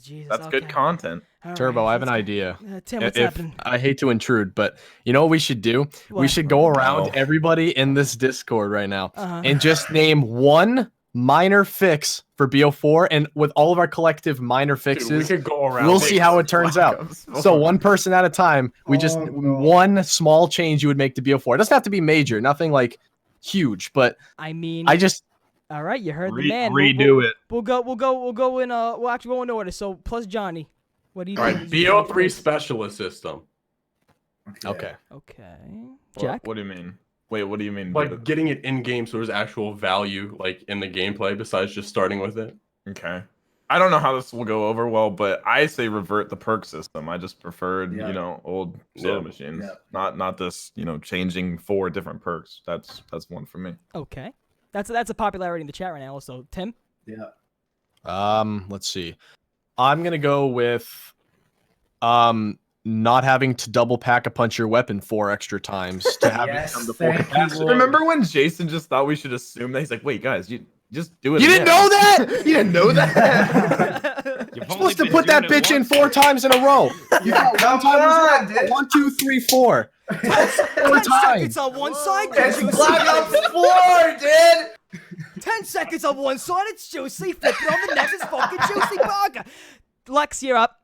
Jesus. That's good okay. content. All Turbo, right, I have an let's go. idea. Tim, what's happening? I hate to intrude, but you know what we should do? We What? should go around everybody in this Discord right now Uh-huh. and just name one minor fix for BO4, and with all of our collective minor fixes, Dude, we could go around. we'll see how it turns out. So one person at a time, we just one small change you would make to BO4. It doesn't have to be major, nothing like huge, but I mean, all right, you heard the man. Redo it. We'll go in. We'll actually go in order. So PlusJohnny, what do you All think? right, BO3 specialist system. Okay. Okay. Jack. What do you mean? Wait, what do you mean? Like getting it in game, so there's actual value, like in the gameplay, besides just starting with it. Okay. I don't know how this will go over well, but I say revert the perk system. I just preferred, old soda machines, not this, changing 4 different perks. That's one for me. Okay. That's a popularity in the chat right now. Also, Tim. Yeah. Let's see. I'm gonna go with not having to double pack a punch your weapon 4 extra times to have it come to full capacity. Remember when Jason just thought we should assume that? He's like, wait, guys, you just do it. You didn't know that? You didn't know that? You're supposed to put that bitch in 4 times in a row. You got one time. 1, 2, 3, 4. 4 10 times. seconds on one side. It's Juicy. Black Ops 4, dude. 10 seconds on one side. It's Juicy. Flip it on the next. It's fucking Juicy Burger. Lex, you're up.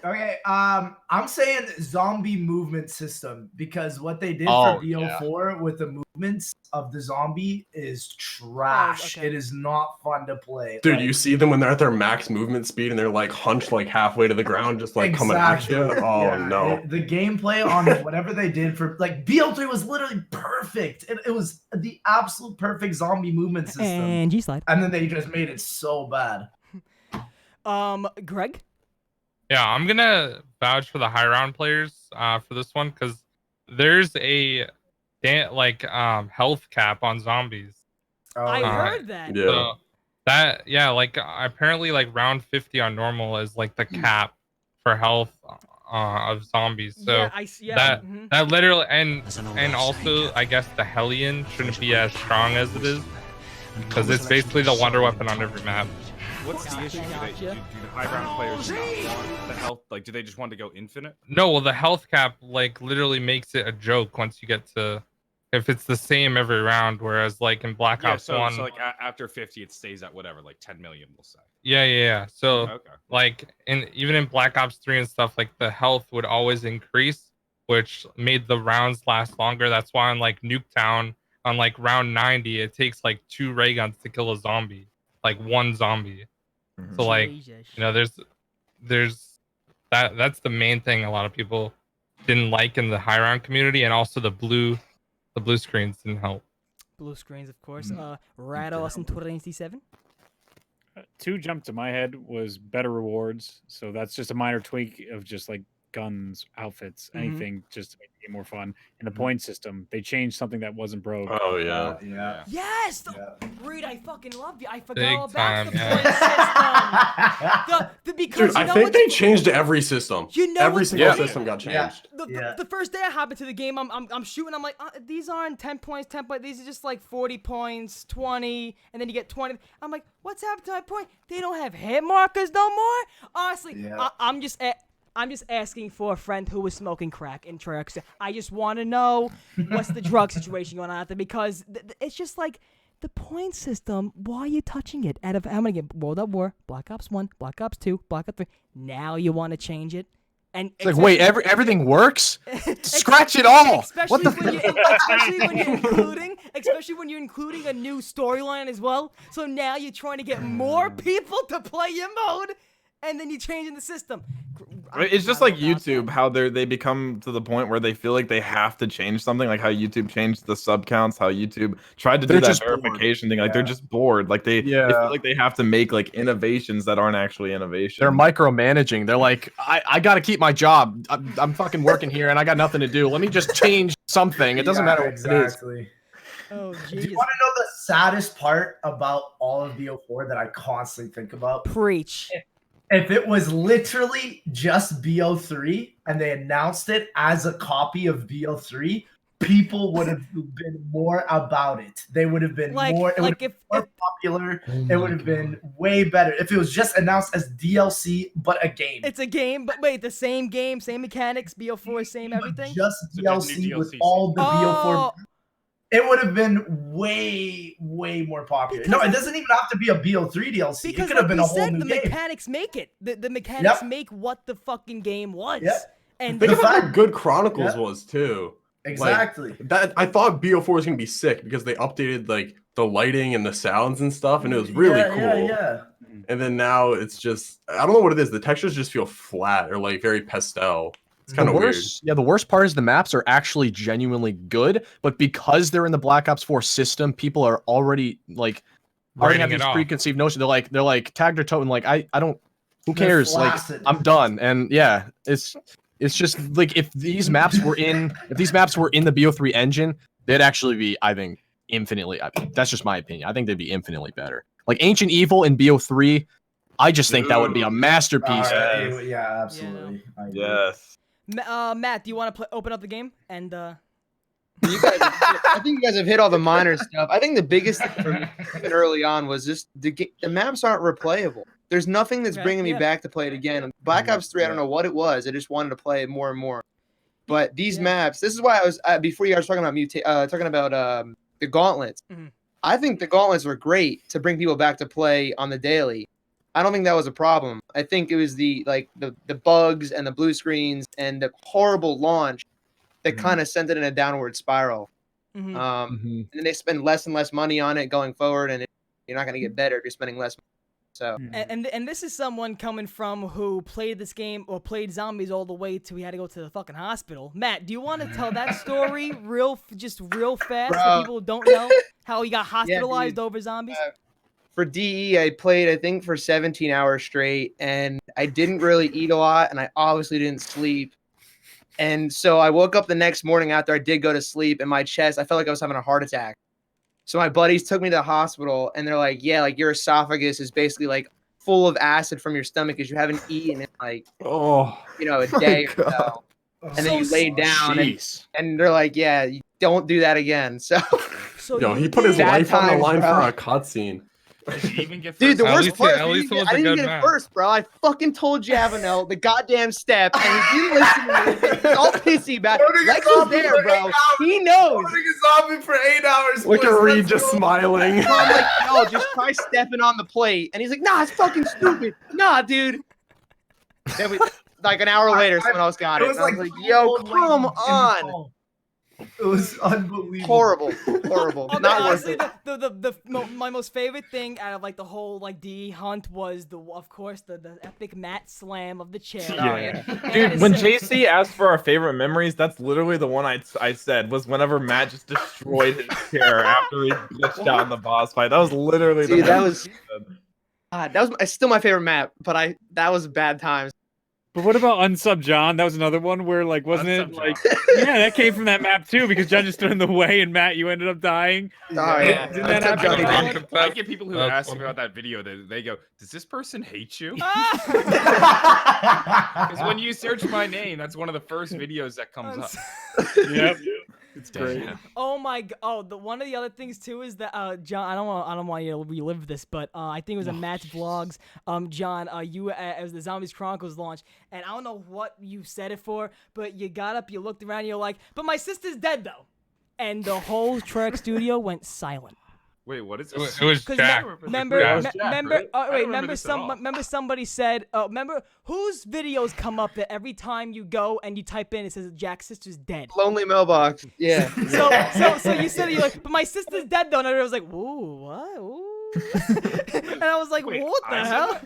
Okay, I'm saying zombie movement system, because what they did for BO4 with the movements of the zombie is trash. Okay. It is not fun to play. Dude, you see them when they're at their max movement speed and they're like hunched like halfway to the ground, just like coming at you. Oh Yeah, no. The gameplay on whatever they did for like BO3 was literally perfect. It was the absolute perfect zombie movement system. And G-slide. And then they just made it so bad. Greg. Yeah, I'm gonna vouch for the high round players for this one, because there's a health cap on zombies. I heard that. Yeah. So apparently like round 50 on normal is like the cap for health of zombies. So that literally and also I guess the Hellion shouldn't be as strong as it is, because it's basically the wonder weapon on every map. What's the issue? Do the high round players not want the health? Like, do they just want to go infinite? No, well, the health cap like literally makes it a joke once you get to, if it's the same every round, whereas like in Black Ops 1, so like after 50, it stays at whatever, like 10 million, we'll say. Yeah. So like even in Black Ops 3 and stuff, like the health would always increase, which made the rounds last longer. That's why on like Nuketown on like round 90, it takes like 2 ray guns to kill a zombie, like 1 zombie. So like, there's that's the main thing a lot of people didn't like in the high round community, and also the blue screens didn't help. Blue screens, of course. Rattle us in 27. Two jumped to my head was better rewards. So that's just a minor tweak of just like guns, outfits, anything just to make the game more fun. And the point system, they changed something that wasn't broke. Oh yeah. Yeah. Yes! Reed, I fucking love you. I forgot Big all about time, the yeah. point system. Because Dude, you I know think what's- they changed every system. You know every what's single funny? system got changed. The first day I hop into the game, I'm shooting. I'm like, these aren't 10 points, 10 points. These are just like 40 points, 20, and then you get 20. I'm like, what's happened to my point? They don't have hit markers no more. Honestly, I'm just asking for a friend who was smoking crack in Treyarch. I just want to know what's the drug situation going on out there, because it's just like the point system. Why are you touching it? Out of how many games? World at War, Black Ops 1, Black Ops 2, Black Ops 3. Now you want to change it? And It's like, wait, everything works? Scratch it all. What the? Especially when you're including a new storyline as well. So now you're trying to get more people to play your mode, and then you're changing the system. It's just like YouTube, how they become to the point where they feel like they have to change something, like how YouTube changed the sub counts, how YouTube tried to do that verification thing. Like they're just bored. Like they feel like they have to make like innovations that aren't actually innovations. They're micromanaging. They're like, I got to keep my job. I'm fucking working here and I got nothing to do. Let me just change something. It doesn't matter what exactly. it is. Oh, do you want to know the saddest part about all of BO4 that I constantly think about? Preach. If it was literally just BO3 and they announced it as a copy of BO3, people would have been more about it. They would have been more, it would have been more popular. It would have been way better if it was just announced as DLC, but a game. It's a game, but wait, the same game, same mechanics, BO4, same everything? Just DLC with all the BO4. It would have been way, way more popular. No, it doesn't even have to be a BO3 DLC. It could have been a whole new game. The mechanics make it. The mechanics make what the fucking game was. And think about how good Chronicles was too. Exactly. Like, that I thought BO4 was gonna be sick because they updated like the lighting and the sounds and stuff, and it was really cool. Yeah. And then now it's just, I don't know what it is. The textures just feel flat or like very pastel. It's kind of weird. Yeah, the worst part is the maps are actually genuinely good, but because they're in the Black Ops 4 system, people are already like already have these preconceived notions. They're like tagged or Toten, like I don't, who cares? Like I'm done. And yeah, it's just like if these maps were in the BO3 engine, they'd actually be, I think, infinitely. That's just my opinion. I think they'd be infinitely better. Like Ancient Evil in BO3, I just think that would be a masterpiece. Yeah, absolutely. Yes. Matt, do you want to open up the game? And I think you guys have hit all the minor stuff. I think the biggest thing for me early on was just the maps aren't replayable. There's nothing that's bringing me back to play it again. Black Ops 3, I don't know what it was. I just wanted to play it more and more. But these maps, this is why I was before you guys were talking about the gauntlets. I think the gauntlets were great to bring people back to play on the daily. I don't think that was a problem. I think it was the bugs and the blue screens and the horrible launch that kind of sent it in a downward spiral. And then they spend less and less money on it going forward, and you're not going to get better if you're spending less money. So and this is someone coming from who played this game or played Zombies all the way to he had to go to the fucking hospital. Matt, do you want to tell that story real fast so people don't know how he got hospitalized over Zombies? For DE, I played, I think, for 17 hours straight, and I didn't really eat a lot, and I obviously didn't sleep. And so I woke up the next morning after I did go to sleep, and my chest, I felt like I was having a heart attack. So my buddies took me to the hospital, and they're like, yeah, like your esophagus is basically like full of acid from your stomach because you haven't eaten in like, a day or so. And then you lay down, and they're like, yeah, you don't do that again. So he put his life on the line for a cutscene. Dude, the worst part, I didn't get it first, bro. I fucking told Javanel the goddamn step, and he didn't listen to me. He's all pissy about it. Lex was there, bro. He knows. A zombie for 8 hours. Look at Reed just smiling. So I'm like, no, just try stepping on the plate. And he's like, nah, it's fucking stupid. Nah, dude. Then like an hour later, someone else got it. And I was like, yo, come on. It was unbelievable. Horrible. Not honestly, worth it. my most favorite thing out of like the whole like DE hunt was of course the epic Matt slam of the chair. Dude, when JC asked for our favorite memories, that's literally the one I said was whenever Matt just destroyed his chair after he glitched out in the boss fight. That was literally that was that was it's still my favorite map, but that was bad times. But what about Unsub John? That was another one where, like, wasn't it like, yeah, that came from that map too, because John just stood in the way and Matt, you ended up dying. Oh yeah, Didn't that happen? I get people who ask me about that video, they go, "Does this person hate you?" Because when you search my name, that's one of the first videos that comes up. Yep. It's great. Oh my god! Oh, one of the other things too is that John, I don't want you to relive this, but I think it was a Matt's vlogs. John, you as the Zombies Chronicles launch, and I don't know what you said it for, but you got up, you looked around, you're like, "But my sister's dead though," and the whole Treyarch studio went silent. Wait, what is it? It was Jack. Remember somebody said, remember whose videos come up that every time you go and you type in, it says Jack's sister's dead. Lonely mailbox. Yeah. So you said, you're like, but my sister's dead though, and I was like, ooh, what? Ooh. And I was like, wait, what the hell?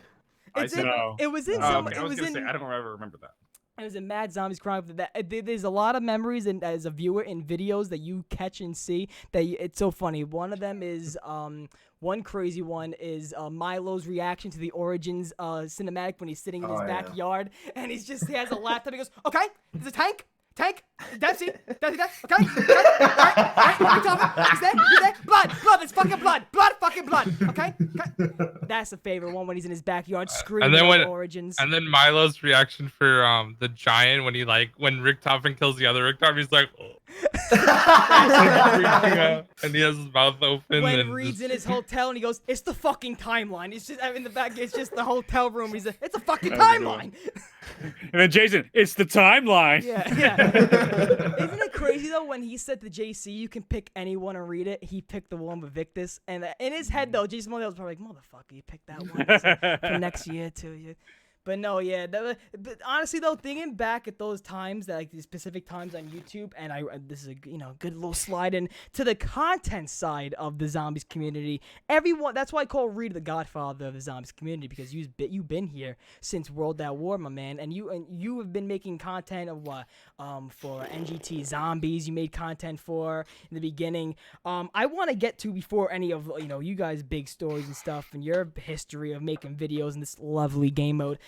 It was in some. Okay, I was gonna say, I don't ever remember that. It was a Mad Zombies Chronicles. There's a lot of memories as a viewer in videos that you catch and see it's so funny. One of them is one crazy one is Milo's reaction to the Origins cinematic when he's sitting in his backyard and he has a laptop. He goes, "Okay, there's a tank, Dempsey, okay, all right, he's there, blood, it's fucking blood, fucking blood, okay." That's a favorite one when he's in his backyard screaming at Origins. And then Milo's reaction for the giant when when Rick Toppin kills the other Rick Toppin, he's like, oh. And he has his mouth open. When Reed's in his hotel and he goes, "It's the fucking timeline." It's just in the back. It's just the hotel room. He's like, "It's a fucking timeline." And then Jason, "It's the timeline." Yeah. Isn't it crazy though when he said to JC, "You can pick anyone and read it," he picked the one with Victus, and in his head though, Jason Momoa was probably like, "Motherfucker, you picked that one for next year too." But no, yeah. But honestly, though, thinking back at those times, these specific times on YouTube, and this is a good little slide in to the content side of the Zombies community. Everyone, that's why I call Reed the Godfather of the Zombies community, because you've been here since World at War, my man, and you have been making content of for NGT Zombies. You made content for in the beginning. I want to get to before any of you guys' big stories and stuff and your history of making videos in this lovely game mode.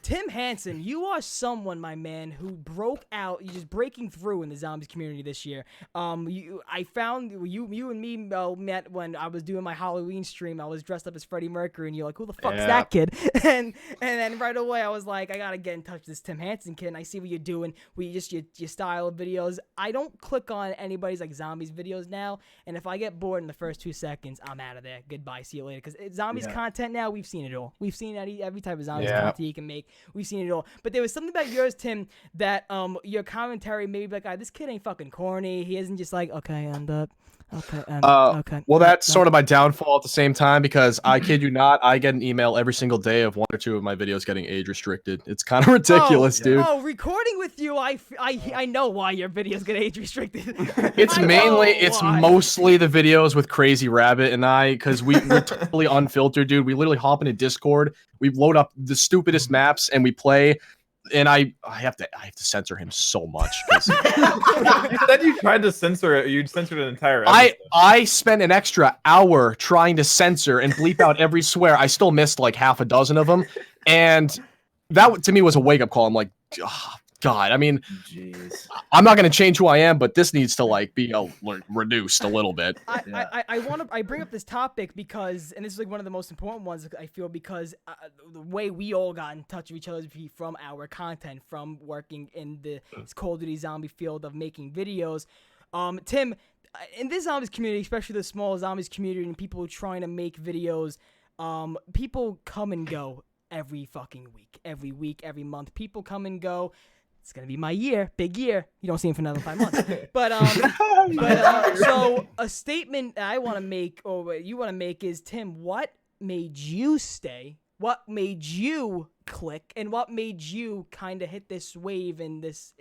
Tim Hansen, you are someone, my man, who broke out. You're just breaking through in the Zombies community this year. I found you and me met when I was doing my Halloween stream. I was dressed up as Freddie Mercury, and you're like, "Who the fuck's that kid?" and then right away I was like, "I gotta get in touch with this Tim Hansen kid." And I see what you're doing. Your style of videos. I don't click on anybody's Zombies videos now, and if I get bored in the first 2 seconds, I'm out of there. Goodbye, see you later. Because Zombies content now, we've seen it all. We've seen every type of Zombies content you can make. We've seen it all. But there was something about yours, Tim, that your commentary made me be like, "This kid ain't fucking corny. He isn't just like, okay, and okay." Well, that's sort of my downfall at the same time, because I kid you not, I get an email every single day of 1 or 2 of my videos getting age restricted. It's kind of ridiculous, dude. Oh, recording with you, I know why your videos get age restricted. It's mostly the videos with Crazy Rabbit and I, because we're totally unfiltered, dude. We literally hop into Discord, we load up the stupidest maps, and we play. And I have to censor him so much. You said you tried to censor it. You censored an entire episode. I spent an extra hour trying to censor and bleep out every swear. I still missed like half a dozen of them, and that to me was a wake up call. I'm like, oh, God. I mean, jeez. I'm not gonna change who I am, but this needs to be reduced a little bit. I bring up this topic because, and this is one of the most important ones I feel, because the way we all got in touch with each other is from our content, from working in the Call of Duty zombie field of making videos. Tim, in this Zombies community, especially the small Zombies community and people trying to make videos, people come and go every fucking week, every month. People come and go. It's gonna be my year, big year. You don't see him for another 5 months. So a statement I want to make, or you want to make, is, Tim, what made you stay? What made you click? And what made you kind of hit this wave in this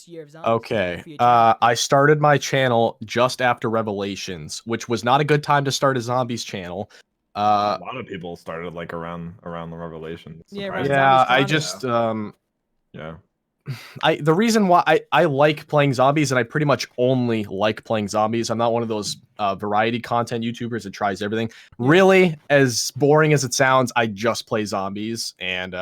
year of Zombies? Okay, I started my channel just after Revelations, which was not a good time to start a Zombies channel. A lot of people started around the Revelations. I just the reason why I like playing zombies, and I pretty much only like playing zombies. I'm not one of those variety content YouTubers that tries everything. Really, as boring as it sounds, I just play zombies, and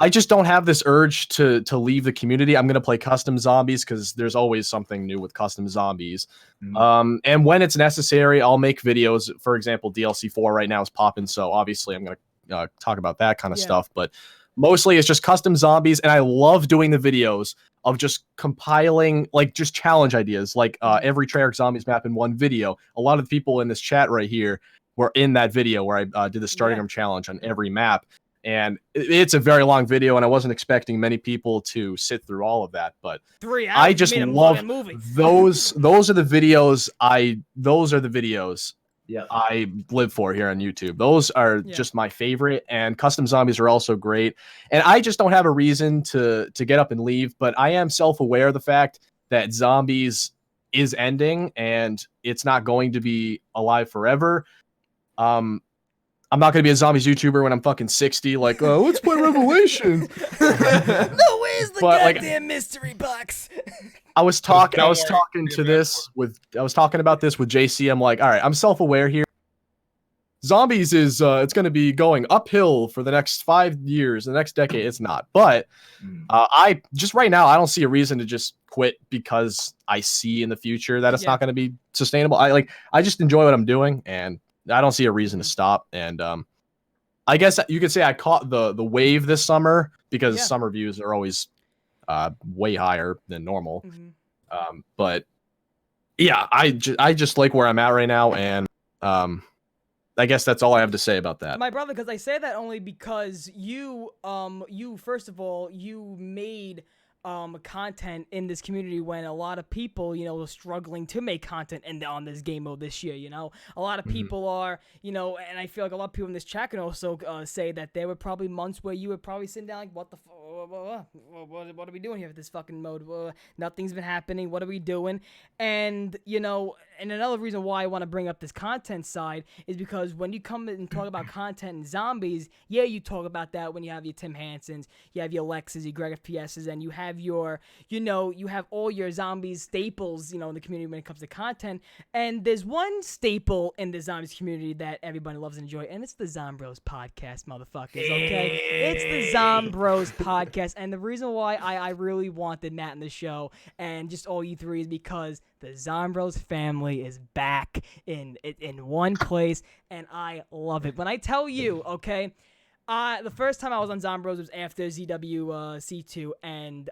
I just don't have this urge to leave the community. I'm gonna play custom zombies because there's always something new with custom zombies. And when it's necessary, I'll make videos. For example, DLC 4 right now is popping, so obviously I'm gonna talk about that kind of stuff. But mostly it's just custom zombies, and I love doing the videos of just compiling like just challenge ideas, like every Treyarch Zombies map in one video. A lot of the people in this chat right here were in that video where I did the starting room challenge on every map. And it's a very long video, and I wasn't expecting many people to sit through all of that. But 3 hours, I just love those. Those are the videos I live for here on YouTube. Those are just my favorite, and custom zombies are also great. And I just don't have a reason to get up and leave, but I am self-aware of the fact that zombies is ending, and it's not going to be alive forever. I'm not going to be a zombies YouTuber when I'm fucking 60, like, let's play Revelations. No, where's the goddamn mystery box? I was talking about this with JC. I'm like, all right, I'm self-aware here. Zombies is it's going to be going uphill for the next 5 years, the next decade. It's not, but I just right now I don't see a reason to just quit because I see in the future that it's not going to be sustainable. I just enjoy what I'm doing, and I don't see a reason to stop. And I guess you could say I caught the wave this summer because summer views are always way higher than normal. But yeah, I just like where I'm at right now, and I guess that's all I have to say about that. My brother, because I say that only because you first of all, you made content in this community when a lot of people, were struggling to make content on this game mode this year. A lot of people are, and I feel like a lot of people in this chat can also say that there were probably months where you were probably sitting down like, what the what are we doing here with this fucking mode? Nothing's been happening. What are we doing? And and another reason why I want to bring up this content side is because when you come and talk about content and zombies, you talk about that when you have your Tim Hansens, you have your Lexes, your GregFPSs, and you have your, you have all your zombies staples, in the community when it comes to content. And there's one staple in the zombies community that everybody loves and enjoys, and it's the Zombroz podcast, motherfuckers, okay? It's the Zombroz podcast, and the reason why I really wanted Matt in the show, and just all you three, is because the Zombroz family is back in one place, and I love it. When I tell you, okay, the first time I was on Zombroz was after ZWC2, and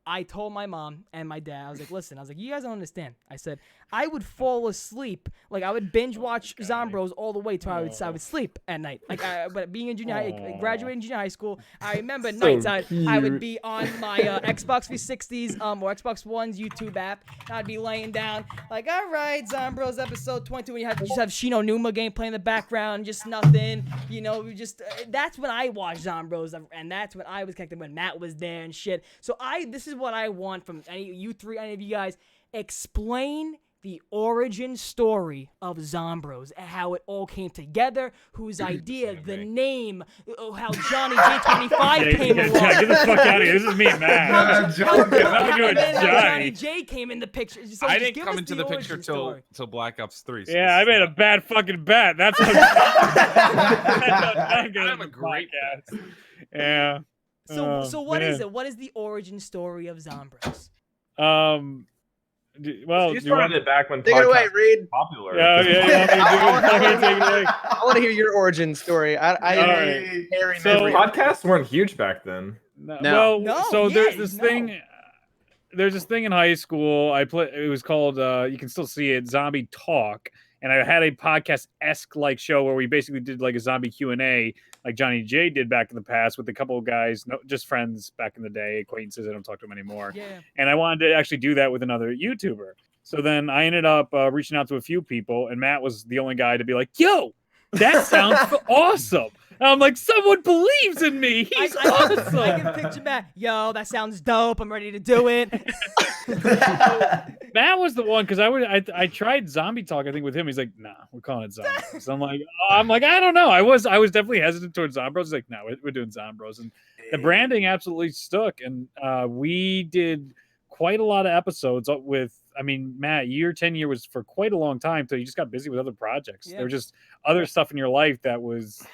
I told my mom and my dad, I was like, listen, you guys don't understand. I said, I would fall asleep. Like, I would binge watch Zombroz all the way till I would sleep at night. Like, but being in junior high, graduating junior high school, I remember nights I would be on my Xbox 360's or Xbox One's YouTube app. I'd be laying down, like, all right, Zombroz episode 22, when you just have Shino Numa gameplay in the background, just nothing, that's when I watched Zombroz, and that's when I was connected, when Matt was there and shit. So this is what I want from any of you guys. Explain the origin story of Zombroz, how it all came together, whose idea, the name, how JohnyJ25 came along. Get the fuck out of here. This is me and Matt. Johnny J came in the picture. So I didn't come into the picture till Black Ops 3. So I made a bad fucking bet. That's what I'm a great guy. Yeah. So what is it? What is the origin story of Zombroz? Well, you started it back when take it away, Reed. Popular. I want to hear your origin story. Podcasts weren't huge back then. There's this thing. There's this thing in high school. It was called. You can still see it. Zombie Talk. And I had a podcast-esque like show where we basically did like a zombie Q&A, like Johnny J did back in the past with a couple of guys, just friends back in the day, acquaintances. I don't talk to them anymore. Yeah. And I wanted to actually do that with another YouTuber. So then I ended up reaching out to a few people, and Matt was the only guy to be like, "Yo, that sounds awesome." I'm like, someone believes in me. He's awesome. I can picture Matt. Yo, that sounds dope. I'm ready to do it. Matt was the one because I tried Zombie Talk. I think with him, he's like, nah, we're calling it Zombroz. I'm like, I don't know. I was definitely hesitant towards Zombroz. He's like, no, we're doing Zombroz, and the branding absolutely stuck. And we did quite a lot of episodes with. I mean, Matt, your tenure was for quite a long time till you just got busy with other projects. Yeah. There were just other stuff in your life that was.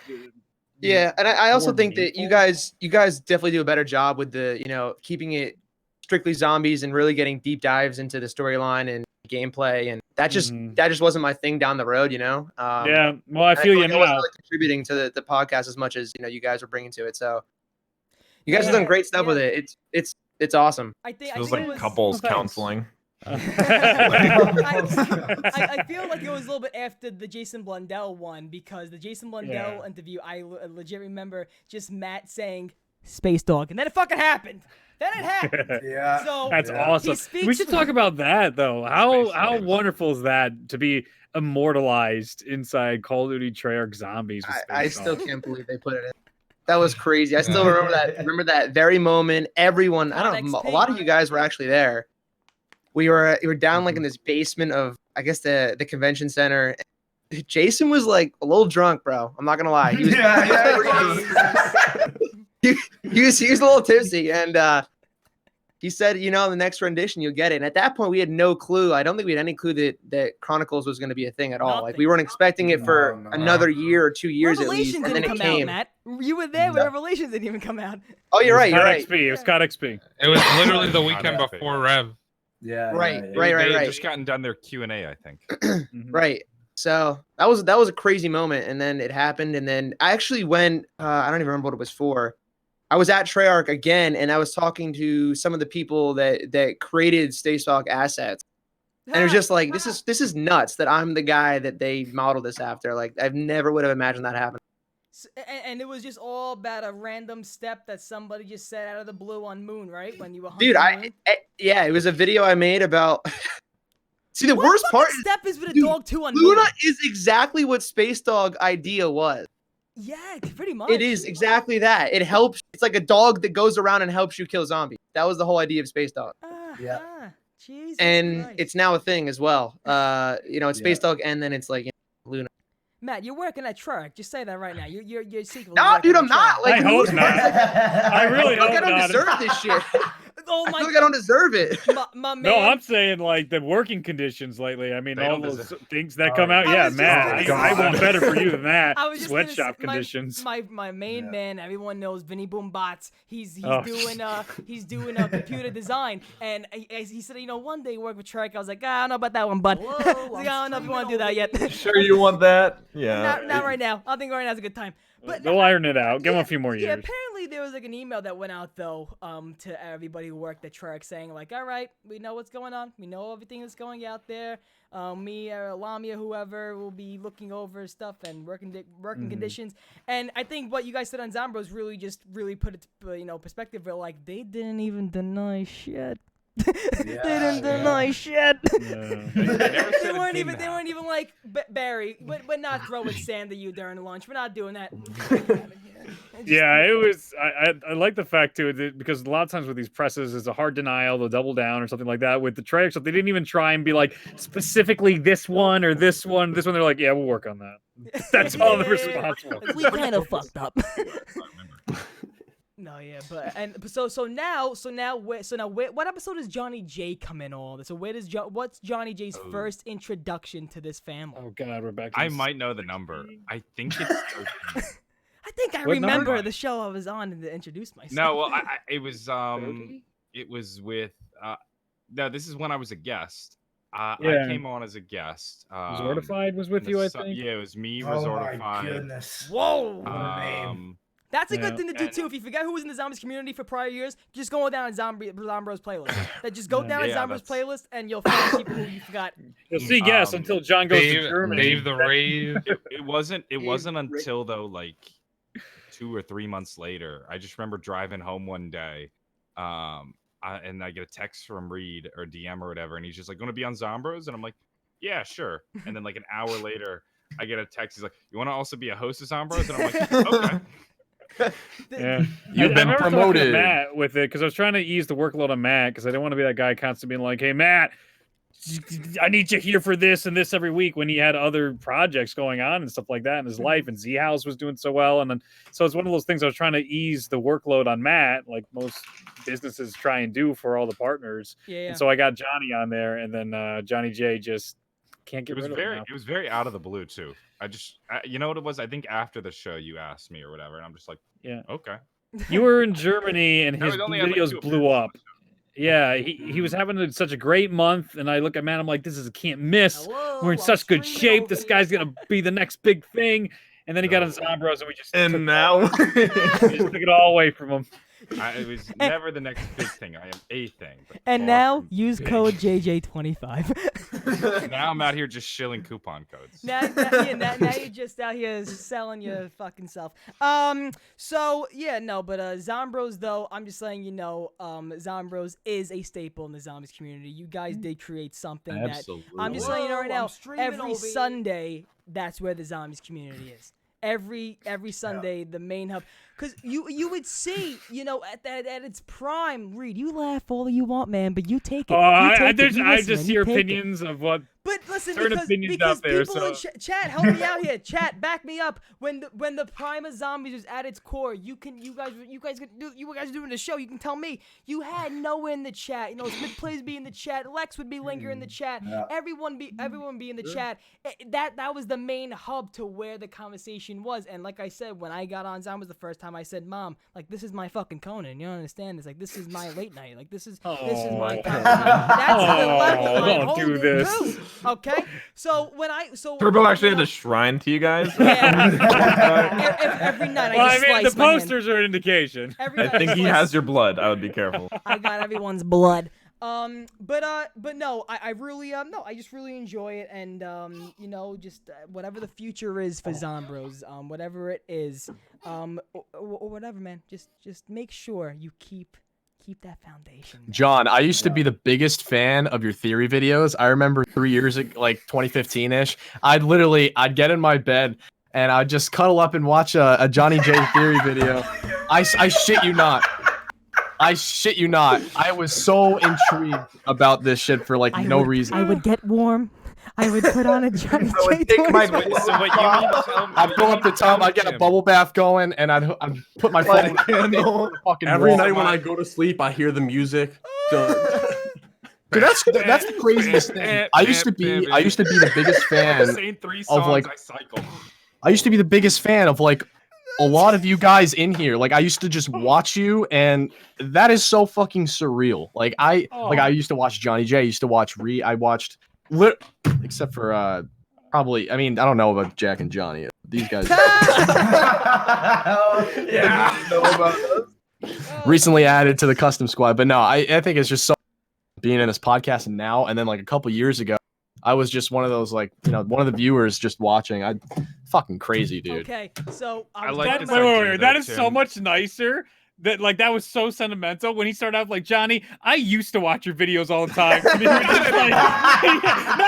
Yeah, and I also more think that you guys definitely do a better job with the keeping it strictly zombies and really getting deep dives into the storyline and gameplay, and that just wasn't my thing down the road, Yeah, well, I feel you like now. I wasn't really contributing to the podcast as much as you guys were bringing to it. So you guys have done great stuff with it. It's awesome. I think Feels it like was, couples counseling. I feel like it was a little bit after the Jason Blundell one, because the Jason Blundell interview, I legit remember just Matt saying Space Dog, and then it fucking happened. Then it happened. Yeah. So That's awesome. We should talk about that though. How wonderful is that to be immortalized inside Call of Duty Treyarch Zombies? With I Space still Dog. can't believe they put it in. That was crazy. I still remember that. Remember that very moment. Everyone, I don't know, a lot of you guys were actually there. We were down like in this basement of, I guess, the convention center. Jason was like a little drunk, bro. I'm not gonna lie. He was, he was a little tipsy, and he said, the next rendition you'll get it. And at that point, we had no clue. I don't think we had any clue that Chronicles was going to be a thing at all. Like we weren't expecting it for another year or 2 years at least, and then it came. Matt. You were there when Revelations didn't even come out. Oh, you're right. You're right. It was COD XP. It was literally the weekend before Rev. Yeah. Right. They had just gotten done their Q&A, I think. Right. So that was a crazy moment, and then it happened, and then I actually went. I don't even remember what it was for. I was at Treyarch again, and I was talking to some of the people that created Spacehawk assets, and it was just like, this is nuts that I'm the guy that they modeled this after. Like I've never would have imagined that happening. And it was just all about a random step that somebody just said out of the blue on Moon, right? When you were Dude, hunting Moon? Yeah, it was a video I made about. See, the worst part is step is with a dog too on Luna Moon. is exactly what Space Dog idea was. Yeah, pretty much. It is exactly that. It helps. It's like a dog that goes around and helps you kill zombies. That was the whole idea of Space Dog. Yeah. Jesus And Christ. it's now a thing as well. It's Space Dog, and then it's like Luna. Matt, you're working at Treyarch. Just say that right now. You're sequel. No, dude, I'm not. Like, I hope not. I really hope I don't not. deserve this shit. Oh I my feel like I don't deserve it. my man. No, I'm saying like the working conditions lately. I mean, They all don't those things that come out. I Yeah, was just Matt, gonna I say- want better for you than that. I was just gonna Sweatshop say, conditions. My main man, everyone knows Vinny Boombots. He's Oh. doing computer design, and he said, one day work with Treyarch. I was like, I don't know about that one, bud. I don't know if you want to do that yet. Sure, you want that? Yeah. Not right now. I think right now's a good time. But They'll iron it out. Give them a few more yeah, years. apparently there was like an email that went out though, to everybody who worked at Treyarch saying like, all right, we know what's going on. We know everything that's going out there. Me or Lamia, whoever, will be looking over stuff and working conditions. And I think what you guys said on Zombroz really put it to, perspective where like they didn't even deny shit. They didn't deny shit. They weren't even like, Barry, we're not throwing sand at you during lunch. We're not doing that. Yeah, it was. I like the fact too, because a lot of times with these presses, it's a hard denial. They'll double down or something like that. With the Treyarch, so they didn't even try and be like specifically this one or this one. This one, they're like, yeah, we'll work on that. That's all the responsible. We kind of fucked up. No, yeah, but so now, what episode does Johnny J come in all this? So what's Johnny J's first introduction to this family? Oh God, we're back. I might know the number. I think it's 13. I think I What remember number? the show I was on to introduce myself. No, well, it was with no, this is when I was a guest. I came on as a guest. Resortified was with you, I think. Yeah, it was me, Oh my Resortified. goodness. Whoa. That's a good thing to do and- too. If you forget who was in the Zombies community for prior years, just go down Zombroz playlist. Just go down Zombroz playlist and you'll find people who you forgot. You'll see guests until John goes to Germany. Dave the Rave. It wasn't until though like 2 or 3 months later. I just remember driving home one day, and I get a text from Reed or DM or whatever, and he's just like, "Going to be on Zombroz?" And I'm like, "Yeah, sure." And then like an hour later, I get a text. He's like, "You want to also be a host of Zombroz?" And I'm like, "Okay." Yeah, You've been I remember talking to promoted. Matt with it because I was trying to ease the workload on Matt because I didn't want to be that guy constantly being like, "Hey, Matt, I need you here for this and this every week," when he had other projects going on and stuff like that in his life, and Z House was doing so well, and then so it's one of those things I was trying to ease the workload on Matt, like most businesses try and do for all the partners. Yeah. And so I got Johnny on there, and then Johnny J just can't get rid of him now. It was very out of the blue too. You know what it was? I think after the show you asked me or whatever, and I'm just like, yeah, okay. You were in Germany, and No, his it only had, like, videos 2 blew up. Yeah, he was having such a great month, and I look at Matt, I'm like, this is a can't miss. Hello, We're in such good shape. This guy's gonna be the next big thing. And then he got on Zombroz, and we just we just took it all away from him. It was never the next big thing. I am a thing. And now use code JJ25. Now I'm out here just shilling coupon codes. Now you're just out here selling your fucking self. So yeah, no, but Zombroz though, I'm just letting you know, Zombroz is a staple in the Zombies community. You guys did create something Absolutely. that I'm just letting you know right now. Every over Sunday, that's where the Zombies community is. Every Sunday, the main hub, because you would see, you know, at its prime. Reed, you laugh all you want, man, but you take it. I just hear opinions of what. But listen, certain opinions out there, people in chat, help me out here. Chat, back me up. When the prime of Zombies was at its core, you guys doing the show. You can tell me you had Noah in the chat. You know, McPlays be in the chat. Lex would be linger in the chat. Yeah. Everyone be in the chat. That was the main hub to where the conversation was. And like I said, when I got on Zombies the first time, I said, "Mom, like this is my fucking Conan. You don't understand this? Like this is my late night. Like this is my conversation. That's the level I'm don't holding do this. to." Okay, so Turbo actually had a shrine to you guys. Yeah, every night Well, I just I mean, the slice my hand. posters are an indication. Every I night think he slice- has your blood. I would be careful. I got everyone's blood. But no, I really no, I just really enjoy it, and you know, just whatever the future is for Zombroz, whatever it is, or whatever, man, just make sure you keep that foundation. John, I used to be the biggest fan of your theory videos. I remember 3 years ago, like 2015-ish, I'd get in my bed and I'd just cuddle up and watch a Johnny J theory video. I shit you not. I shit you not. I was so intrigued about this shit for like no reason. I would get warm. I would put on a Johnny J. So what you mean to tell me? I'd fill up the tub, I'd get a bubble bath going, and I'd put my phone in the fucking Every wall. night when I go to sleep, I hear the music. Dude, that's the craziest thing. I used to be the biggest fan Same 3 of songs like. I cycle. I used to be the biggest fan of like a lot of you guys in here. Like I used to just watch you, and that is so fucking surreal. Like I used to watch Johnny J. I used to watch I watched except for probably. I mean, I don't know about Jack and Johnny. These guys. Recently added to the custom squad, but no, I think it's just so being in this podcast now, and then like a couple years ago, I was just one of those like, you know, one of the viewers just watching. I fucking crazy, dude. Okay, so I like this Wait, idea, that though, is so Tim. much nicer. That was so sentimental when he started out like, Johnny, I used to watch your videos all the time. And he was just like, not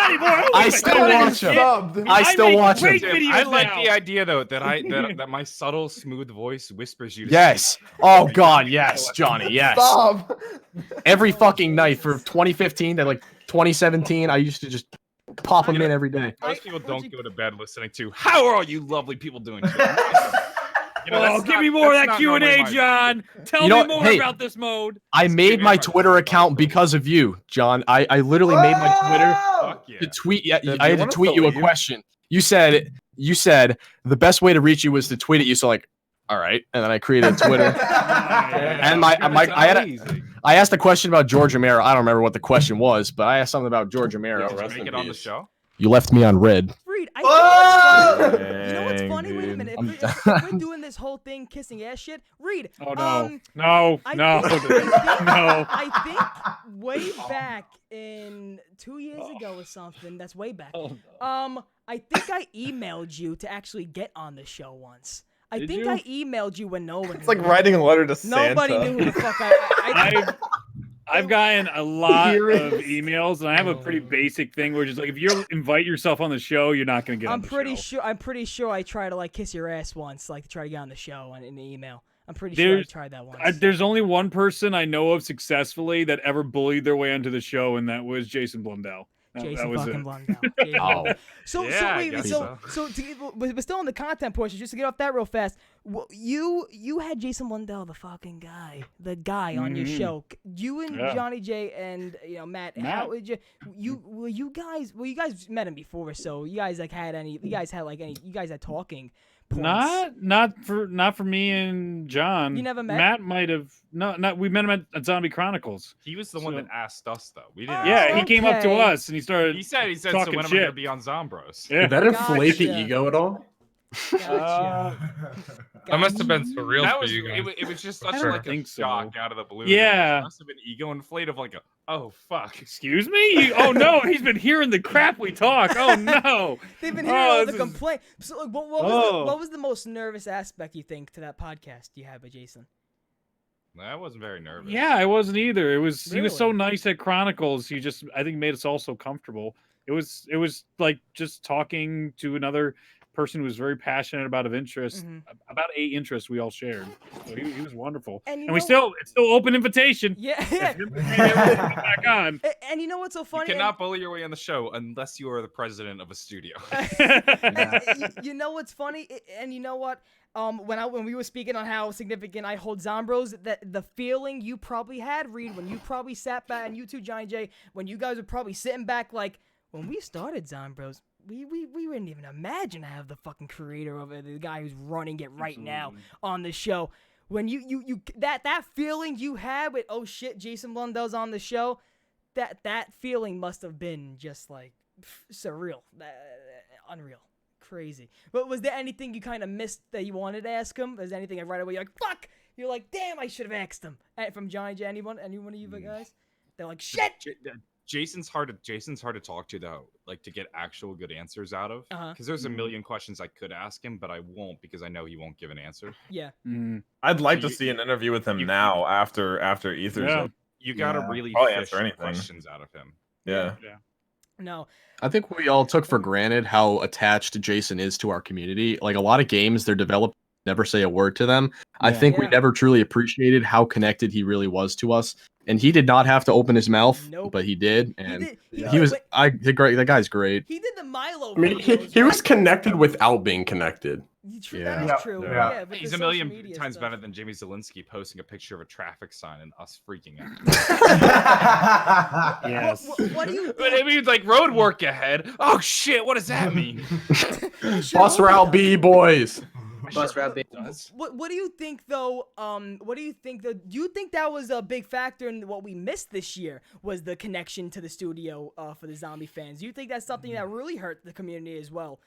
anymore. I still watch them. I still watch them. Tim, I like the idea though that my subtle, smooth voice whispers you. To Yes. sleep. Oh God, yes, Johnny. Yes. Stop. Every fucking night for 2015 to like 2017, I used to just pop them in every day. Most people don't go to bed listening to "How are all you lovely people doing?" today?" You know, that's give not- me more of that's that not Q&A, normally my- John. Tell You know me what? more Hey. about this mode. I made my Twitter account because of you, John. I literally made my Twitter Fuck yeah. to tweet. Yeah, Do I you had to wanna tweet you a delete? question. You said the best way to reach you was to tweet at you. So like, all right, and then I created Twitter. And I asked a question about George Romero. I don't remember what the question was, but I asked something about George Romero. Did you rest make in it on the peace. show? You left me on red. Reed, you know what's funny? Wait a minute. If we're doing this whole thing, kissing ass shit, Reed. Oh no, no. no. I think way back in 2 years ago or something. That's way back. I think I emailed you to actually get on the show once. I Did think you? I emailed you when no one. It's like writing a letter to Nobody Santa. knew who the fuck I I've gotten a lot of emails, and I have a pretty basic thing where just like if you invite yourself on the show, you're not going to get on the show. I'm pretty sure I tried to like kiss your ass once, like to try to get on the show in the email. I'm pretty sure I tried that once. There's only one person I know of successfully that ever bullied their way onto the show, and that was Jason Blundell. Jason fucking Blundell. Oh. So we're still on the content portion. Just to get off that real fast, you had Jason Blundell, the fucking guy, on your show. You and Johnny J and Matt. How would you guys met him before? So you guys had talking points. Not for me and John. You never met? Matt might have. No, we met him at Zombie Chronicles. He was the one that asked us though. We didn't. Yeah, he came up to us and he started. He said so talking when am I shit. gonna be on Zombroz? Yeah. Did that inflate the ego at all? Gotcha. That must have been surreal That for was you guys. it was just such don't like a think so. shock out of the blue. Yeah. It must have been ego inflate of like oh fuck. Excuse me? Oh no, he's been hearing the crap we talk. Oh no. They've been hearing all the complaints. So what was the most nervous aspect you think to that podcast you had with Jason? I wasn't very nervous. Yeah, I wasn't either. He was so Really? nice at Chronicles. I think made us all so comfortable. It was like just talking to another person who was very passionate about about a interest we all shared. So he was wonderful. And it's still open invitation. Yeah. Back on. And you know what's so funny? You cannot bully your way on the show unless you are the president of a studio. You know what's funny? And you know what? When we were speaking on how significant I hold Zombroz, that the feeling you probably had, Reed, when you probably sat back, and you too, Johnny J, when you guys were probably sitting back like, when we started Zombroz, we wouldn't even imagine to have the fucking creator of it, the guy who's running it right now on the show. When you that feeling you had with, oh shit, Jason Blundell's on the show, that feeling must have been just like surreal, unreal. Crazy. But was there anything you kind of missed that you wanted to ask him? Was there anything right away you're like, fuck? You're like, damn, I should have asked him. From Johnny J, anyone of you guys? They're like, shit. Jason's hard to talk to though, like to get actual good answers out of. Because there's a million questions I could ask him, but I won't because I know he won't give an answer. Yeah. I'd like to see an interview with him now after Ether's. Yeah. You gotta really Probably fish answer anything. questions out of him. Yeah. No. I think we all took for granted how attached Jason is to our community. Like a lot of games, their developers never say a word to them. I think we never truly appreciated how connected he really was to us. And he did not have to open his mouth, but he did. And that guy's great. He did the Milo. I mean, he was connected without being connected. That is true. Yeah. But He's the a million social media times stuff. better than Jamie Zielinski posting a picture of a traffic sign and us freaking out. Yes. What do you But it means like road work ahead. Oh shit, what does that mean? Bus route B, boys. Bus route B. What do you think though? Do you think that was a big factor in what we missed this year? Was the connection to the studio for the zombie fans? Do you think that's something that really hurt the community as well?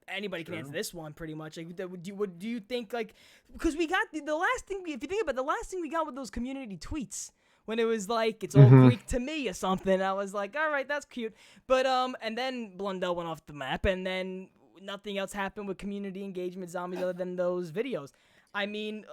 Anybody can answer this one pretty much. Like, do you think like because we got the last thing? If you think about it, the last thing we got with those community tweets. When it was like, it's all Greek to me or something. I was like, all right, that's cute. But, and then Blundell went off the map, and then nothing else happened with community engagement zombies other than those videos. I mean,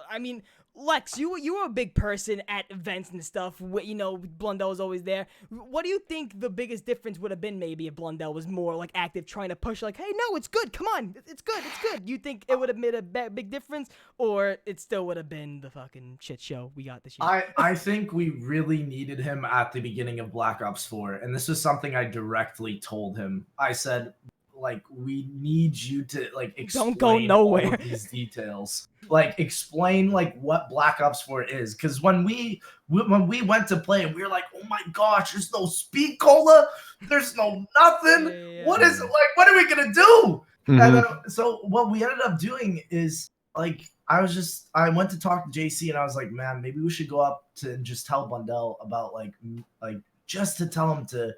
Lex, you were a big person at events and stuff. Blundell was always there. What do you think the biggest difference would have been maybe if Blundell was more like active, trying to push like, hey, no, it's good. Come on, it's good. You think it would have made a big difference, or it still would have been the fucking shit show we got this year? I think we really needed him at the beginning of Black Ops 4, and this was something I directly told him. I said, like, we need you to like explain Don't go nowhere. all of these details. Like, explain like what Black Ops 4 is, because when we went to play, we were like, oh my gosh, there's no speed cola, there's no nothing. Yeah. What is it like? What are we gonna do? And then, so what we ended up doing is like I went to talk to JC and I was like, man, maybe we should go up to and just tell Blundell about like just to tell him to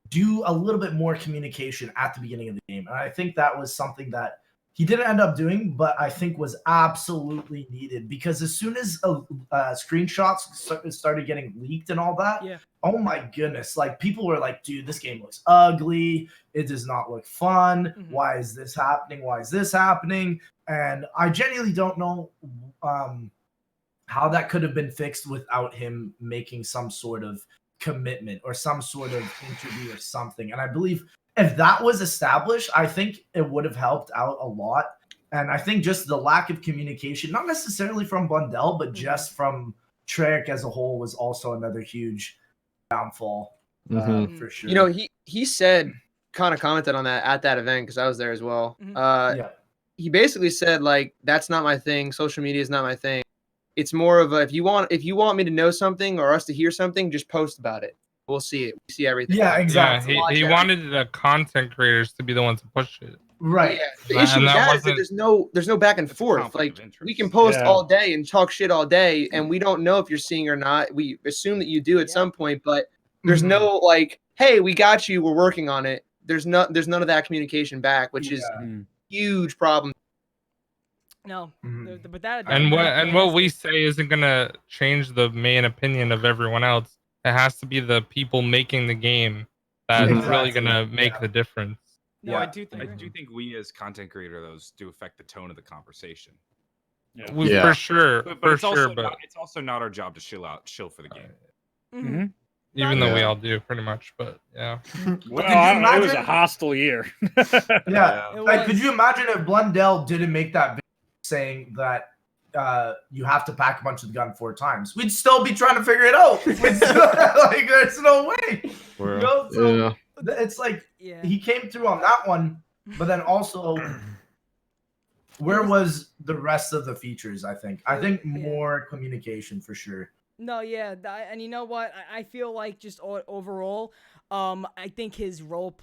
do a little bit more communication at the beginning of the game. And I think that was something that he didn't end up doing, but I think was absolutely needed, because as soon as screenshots started getting leaked and all that, oh my goodness, like people were like, dude, this game looks ugly. It does not look fun. Why is this happening? Why is this happening? And I genuinely don't know how that could have been fixed without him making some sort of commitment or some sort of interview or something. And I believe if that was established, I think it would have helped out a lot. And I think just the lack of communication, not necessarily from Blundell, but just from Treyarch as a whole, was also another huge downfall for sure. You know, he said, kind of commented on that at that event because I was there as well. He basically said, like, that's not my thing. Social media is not my thing. It's more of a, if you want me to know something or us to hear something, just post about it. We'll see it. We see everything. Yeah, exactly. Yeah, he wanted the content creators to be the ones to push it. Right. Yeah. The issue with that is that there's no back and forth. Like, we can post all day and talk shit all day, and we don't know if you're seeing or not. We assume that you do at some point, but there's no like, hey, we got you. We're working on it. There's none of that communication back, which is a huge problem. No, but that what we say isn't gonna change the main opinion of everyone else. It has to be the people making the game that's really gonna make the difference. No, I do think we as content creators do affect the tone of the conversation. For sure, but for it's sure. Also it's also not our job to chill for the game. Even though we all do pretty much, but yeah. Well, it was a hostile year. Like, could you imagine if Blundell didn't make that video saying that you have to pack a bunch of the gun 4 times? We'd still be trying to figure it out. Like, there's no way. You know? So it's like he came through on that one, but then also, where was the rest of the features? I think more communication for sure. No, yeah, and you know what? I feel like just overall, I think his role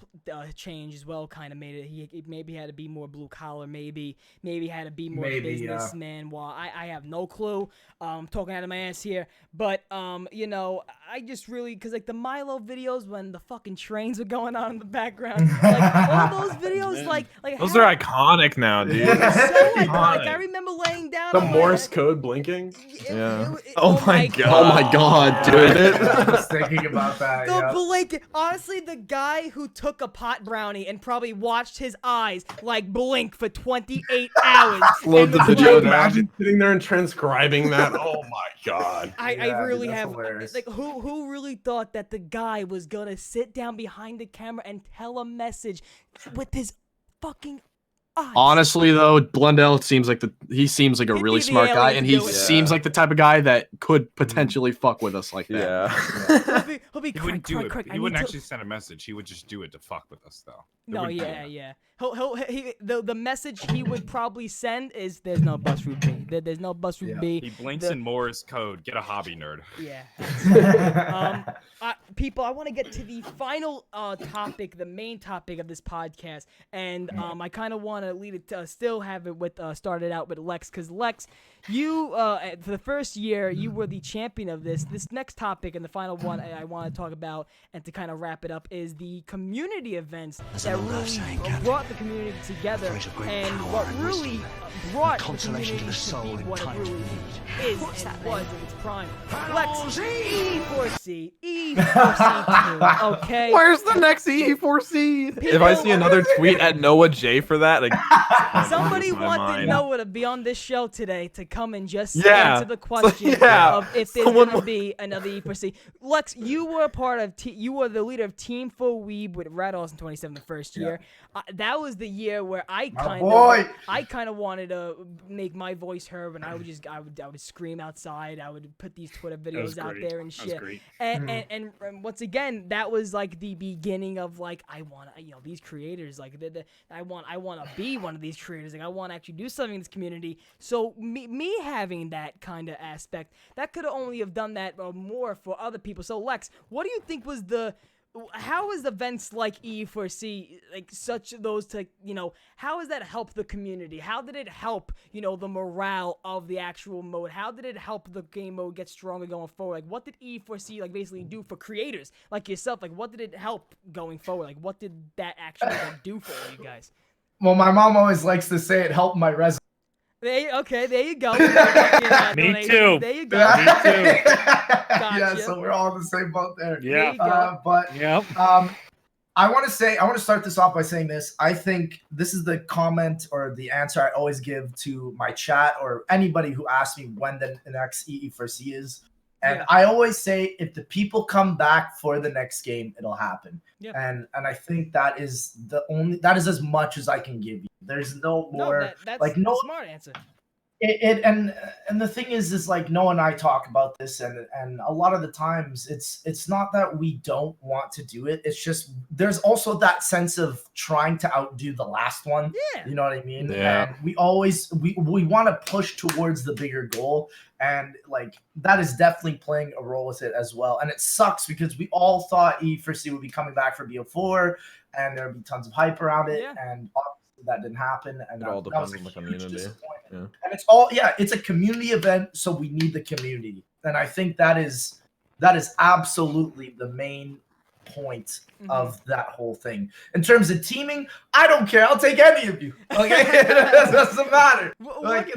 change as well kind of made it. He maybe had to be more blue collar, maybe had to be more businessman. While I have no clue. Talking out of my ass here, but you know, I just really because like the Milo videos when the fucking trains were going on in the background, like all those videos, like those are iconic now, dude. So iconic. I remember laying down the Morse code blinking. Oh my god. Oh my god, dude. I was thinking about that. The blink. Honestly, the guy who took a pot brownie and probably watched his eyes like blink for 28 hours. Load the video down. Imagine sitting there and transcribing that. Oh my god. I really have hilarious. Like who really thought that the guy was gonna sit down behind the camera and tell a message with his fucking eyes? Honestly, though, Blundell seems like he seems like a really smart guy, and he seems like the type of guy that could potentially fuck with us like that. He'll be he wouldn't do it. He wouldn't actually send a message. He would just do it to fuck with us, though. No, yeah. The message he would probably send is there's no bus route B. There's no bus route B. He blinks in Morse code. Get a hobby, nerd. Yeah. People, I want to get to the final topic, the main topic of this podcast, and I kind of want to lead it to still have it with started out with Lex, because Lex, you for the first year you were the champion of this. This next topic and the final one I want to talk about and to kind of wrap it up is the community events that really brought the community together and what really brought the community to be what it really is and was in its prime. Lex, E4C, E4C2, okay? Where's the next E4C? If I see another tweet at Noah J for that, like, somebody wanted Noah to be on this show today to come and just answer the question of if there's gonna be another E4C. Lex, you were part of you were the leader of Team Full Weeb with Red Awesome 27 the first year. That was the year where I kind of wanted to make my voice heard, and I would scream outside. I would put these Twitter videos out there and shit. And once again, that was like the beginning of like I want these creators like I want to be one of these creators. Like I want to actually do something in this community. So me having that kind of aspect, that could only have done that more for other people. So Lex, what do you think was how is events like E4C, like such those to, how has that helped the community? How did it help, the morale of the actual mode? How did it help the game mode get stronger going forward? Like what did E4C like basically do for creators like yourself? Like what did it help going forward? Like what did that actually do for all you guys? Well, my mom always likes to say it helped my resume. There you go. Me too. There you go. Me too. Gotcha. Yeah, so we're all in the same boat there. Yeah. I want to start this off by saying this. I think this is the comment or the answer I always give to my chat or anybody who asks me when the next EE4C is. And I always say, if the people come back for the next game, it'll happen. Yep. And I think that is as much as I can give you. There's no more. That's like a smart answer. And the thing is like Noah and I talk about this, and a lot of the times it's not that we don't want to do it. It's just there's also that sense of trying to outdo the last one. Yeah. You know what I mean? Yeah. And we always we want to push towards the bigger goal, and like that is definitely playing a role with it as well. And it sucks because we all thought E4C would be coming back for BO4, and there would be tons of hype around it, and that didn't happen, and It all depends that on was the a huge community. disappointment. Yeah. And it's a community event, so we need the community, and I think that is absolutely the main point of that whole thing. In terms of teaming, I don't care. I'll take any of you. Okay, it doesn't matter. Like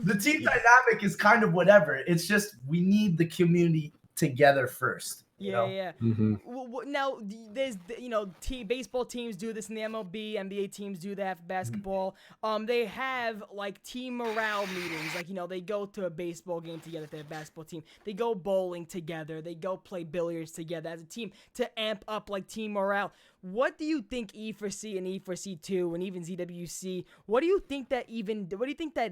the team dynamic is kind of whatever. It's just we need the community together first. Yeah. Now, there's baseball teams do this in the MLB, NBA teams do that for basketball. They have like team morale meetings. Like they go to a baseball game together if they're a basketball team. They go bowling together. They go play billiards together as a team to amp up like team morale. What do you think E4C and E4C2 and even ZWC? What do you think that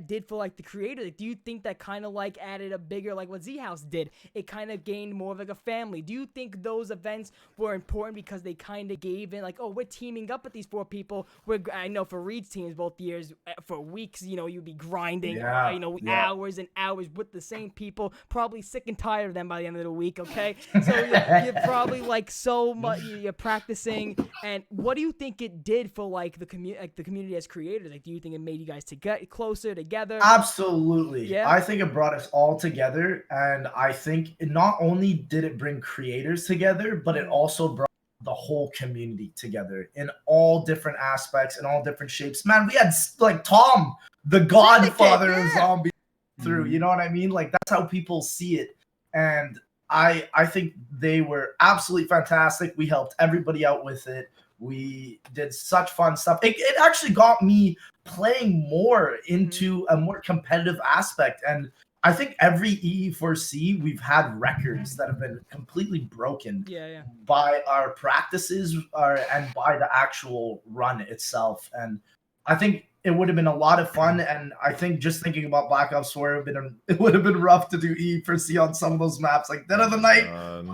did for like the creator? Like, do you think that kind of like added a bigger, like what Z House did? It kind of gained more of like a family. Do you think those events were important because they kind of gave in like, oh, we're teaming up with these 4 people. I know for Reed's teams both years for weeks, you'd be grinding, hours and hours with the same people, probably sick and tired of them by the end of the week. Okay, so you're probably like so much you're practicing. And what do you think it did for like the community as creators? Like, do you think it made you guys to get closer together? Absolutely. Yeah. I think it brought us all together, and I think it not only did it bring creators together, but it also brought the whole community together in all different aspects, in all different shapes. Man, we had like Tom, the godfather of zombies through. You know what I mean? Like that's how people see it, and I think they were absolutely fantastic. We helped everybody out with it. We did such fun stuff. It actually got me playing more into a more competitive aspect. And I think every E4C, we've had records that have been completely broken by our practices and by the actual run itself. And I think it would have been a lot of fun, and I think just thinking about Black Ops 4, it would have been rough to do E4C on some of those maps, like Dead of the Night.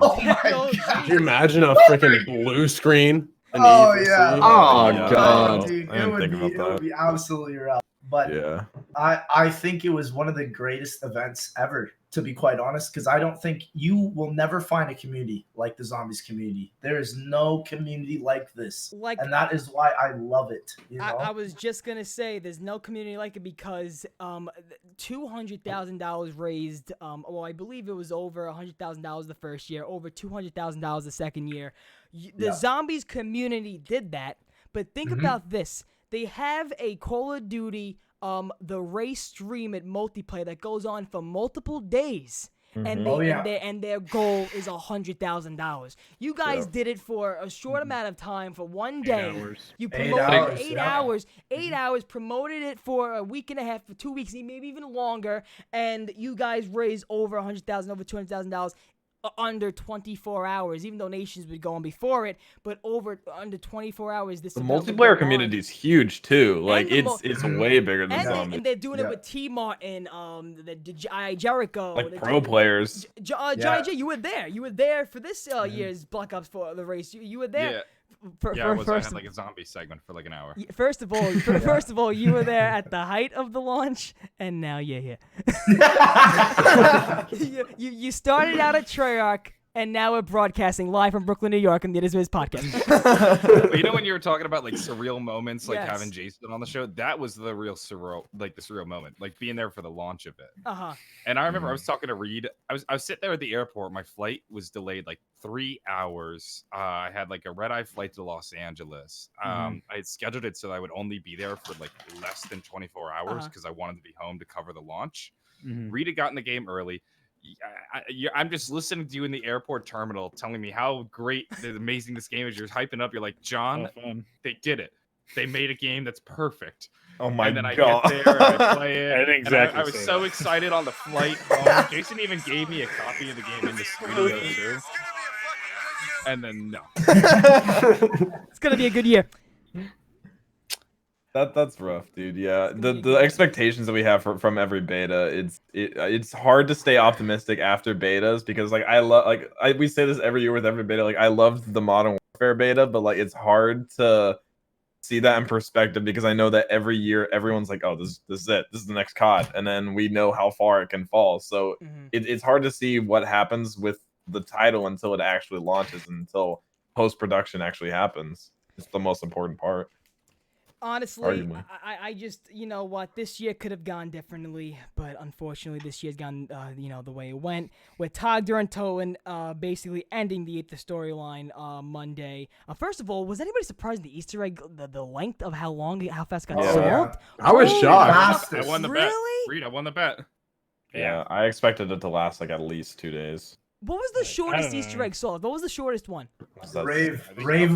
Oh my god! Could you imagine a freaking blue screen? Oh yeah! Oh god! Dude, it would be absolutely rough. But yeah, I think it was one of the greatest events ever, to be quite honest, because I don't think you will never find a community like the Zombies community. There is no community like this, and that is why I love it. I was just gonna say there's no community like it because $200,000 raised. Well, I believe it was over $100,000 the first year, over $200,000 the second year. The Zombies community did that, but think about this. They have a Call of Duty, the race stream at multiplayer that goes on for multiple days. And their goal is $100,000. You guys did it for a short amount of time, for one day. 8 hours. You promoted 8 hours. 8 hours, promoted it for a week and a half, for 2 weeks, maybe even longer. And you guys raised over $100,000, over $200,000. Under 24 hours, even though Nations would go on before it, but under 24 hours. This the multiplayer community is huge too. Like it's way bigger than Zombies. And they're doing it with T Martin, Jericho, like pro players. Johnny J, you were there. You were there for this year's Black Ops 4 the race. You were there. Yeah. I had like a zombie segment for like an hour. First of all, you were there at the height of the launch, and now you're here. you started out at Treyarch, and now we're broadcasting live from Brooklyn, New York, on the It Is What It Is podcast. You know when you were talking about like surreal moments, like having Jason on the show, that was the real surreal, like the surreal moment, like being there for the launch of it. And I remember I was talking to Reed. I was sitting there at the airport. My flight was delayed like 3 hours. I had like a red-eye flight to Los Angeles. I had scheduled it so that I would only be there for like less than 24 hours because I wanted to be home to cover the launch. Reed had gotten the game early. I'm just listening to you in the airport terminal telling me how great and amazing this game is. You're hyping up. You're like, John, they did it. they made a game that's perfect. Oh my and then god! I get there and I play it. I didn't exactly I was say so that. excited on the flight home. Jason even gave me a copy of the game in the studio too. And then no. It's gonna be a good year. That's rough, dude. Yeah, the expectations that we have from every beta, it's hard to stay optimistic after betas because like we say this every year with every beta. Like I loved the Modern Warfare beta, but like it's hard to see that in perspective because I know that every year everyone's like, oh, this is it, this is the next COD, and then we know how far it can fall. So it's hard to see what happens with the title until it actually launches, until post-production actually happens. It's the most important part. Honestly, I just, you know what, this year could have gone differently, but unfortunately this year's gone, the way it went, with Togder and Toten basically ending the storyline Monday. First of all, was anybody surprised the Easter egg, the length of how fast it got solved? I was shocked. I won the bet. Reed, I won the bet. Yeah, I expected it to last like at least 2 days. What was the shortest Easter egg solved? What was the shortest one? Rave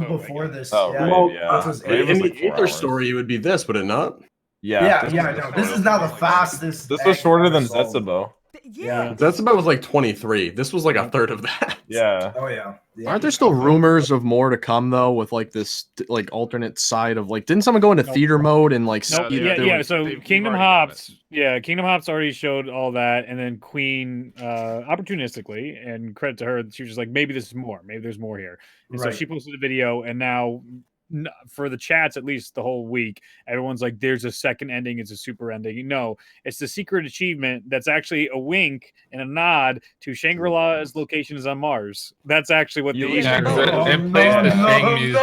before this. Oh, yeah. Well, Rave in was the Aether story, it would be this, would it not? Yeah. No, this is now the fastest. This was shorter than Zetsubo. Yeah. Zetsubo was like 23. This was like a third of that. Yeah. Oh yeah. Aren't there still rumors of more to come though, with like this like alternate side of like, didn't someone go into theater mode and like So Kingdom Hops already showed all that, and then Queen opportunistically, and credit to her, she was just like, maybe this is more, maybe there's more here, and so she posted a video, and now for the chats, at least the whole week, everyone's like, there's a second ending, it's a super ending. No, it's the secret achievement that's actually a wink and a nod to Shangri-La's location is on Mars. That's actually what the Easter egg it plays the Shang music.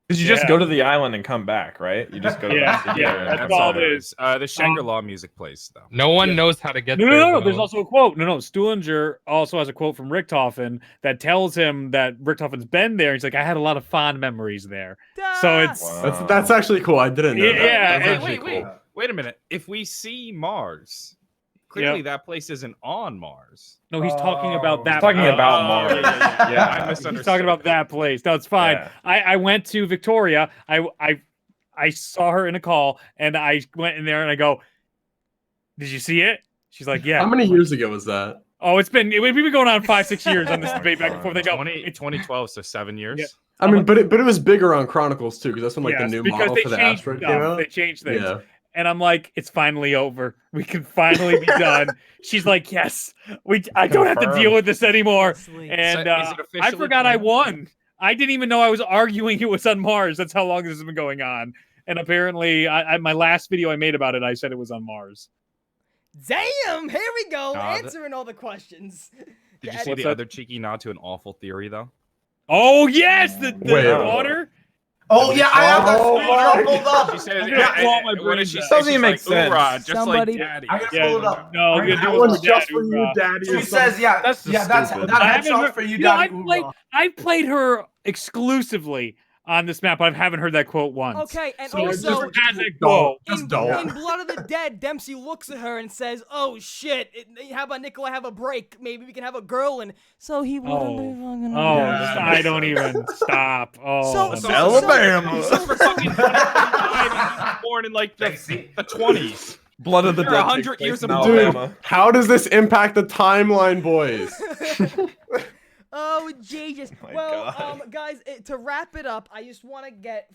Because you just go to the island and come back, right? You just go to back to that's all it is. The Shangri-La music plays though. No one knows how to get there. No. There's also a quote. No. Stuhlinger also has a quote from Richtofen that tells him that Richtofen's been there. He's like, I had a lot of fond memories there. So it's that's actually cool. I didn't know that. Yeah. Wait a minute. If we see Mars, clearly that place isn't on Mars. No, he's talking about that. He's talking about Mars. Yeah, I misunderstood. He's talking about that place. No, it's fine. Yeah. I went to Victoria. I saw her in a call, and I went in there and I go, "Did you see it?" She's like, "Yeah." How many years ago was that? Oh, we've been going on 5-6 years on this debate back and forth. They go 2012, so 7 years. Yeah. I mean, but it was bigger on Chronicles too, because that's when like the new model for the asteroid came out. They changed things. Yeah. And I'm like, it's finally over. We can finally be done. She's like, yes, I don't have to deal with this anymore. And I forgot I won. I didn't even know I was arguing it was on Mars. That's how long this has been going on. And apparently, my last video I made about it, I said it was on Mars. Damn! Here we go, answering all the questions. Did you see the other cheeky nod to an awful theory though? Oh yes, the water. Oh yeah, I have that screenshot pulled up. She said, what did she say? Doesn't even make sense. Just Somebody, like Daddy. I gotta pull it up. No, that one's just for you, Daddy. She says, yeah, that's that headshot's for you, Daddy. I played her exclusively on this map, but I haven't heard that quote once. Okay, and so also, in Blood of the Dead, Dempsey looks at her and says, "Oh shit! How about Nikolai have a break? Maybe we can have a girl." And so he wouldn't be fucking. I don't even stop. So Alabama. Born in like the 20s. Blood of the Dead. 100 years of Dude, how does this impact the timeline, boys? Oh, Jesus. Guys, to wrap it up, I just want to get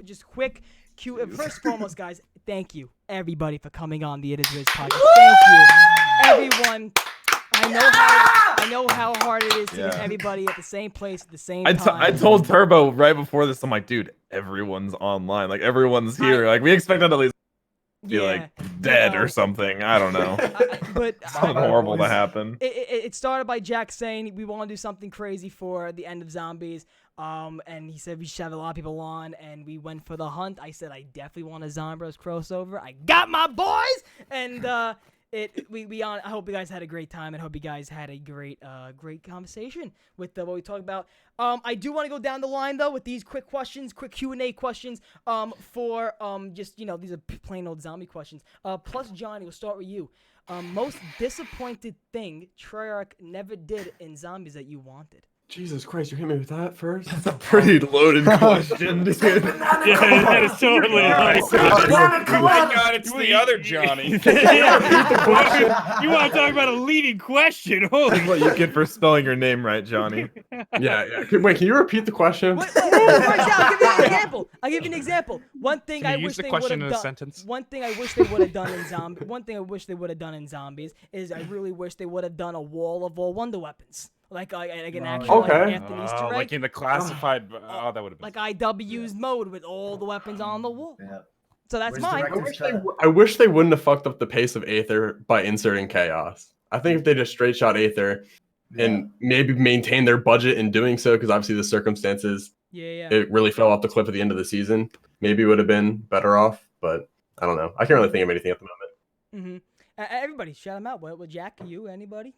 just quick cue. First and foremost, guys, thank you, everybody, for coming on the It Is Riz podcast. Thank you, everyone. I know how hard it is to get everybody at the same place at the same time. I told Turbo right before this, I'm like, dude, everyone's online. Like, everyone's here. Like, we expected at least be like dead or something. I don't know. But something horrible to happen. It started by Jack saying we want to do something crazy for the end of Zombies. And he said we should have a lot of people on, and we went for the hunt. I said I definitely want a Zombroz crossover. I got my boys, and I hope you guys had a great time, and hope you guys had a great conversation with what we talked about. I do want to go down the line though with these quick questions, quick Q&A questions. For just these are plain old zombie questions. PlusJohnny, we'll start with you. Most disappointed thing Treyarch never did in Zombies that you wanted. Jesus Christ, you hit me with that first? That's a pretty loaded question, dude. Yeah, that is totally like. Oh my God, it's the other Johnny. You want to talk about a leading question? Holy. That's what you get for spelling your name right, Johnny. Yeah. Wait, can you repeat the question? Wait, I'll give you an example. One thing Can I you wish use the they would question have in a done. sentence? One thing I wish they would have done in Zombies. One thing I wish they would have done in Zombies is I really wish they would have done a wall of all wonder weapons. Like an actual like, Anthony Easter egg. Like in the classified. Oh, that would have been. Like IW's mode with all the weapons on the wall. Yeah. So that's Where's mine. I wish they wouldn't have fucked up the pace of Aether by inserting chaos. I think if they just straight shot Aether and maybe maintain their budget in doing so, because obviously the circumstances, it really fell off the cliff at the end of the season. Maybe it would have been better off, but I don't know. I can't really think of anything at the moment. Everybody, shout them out. What, Jack? You? Anybody?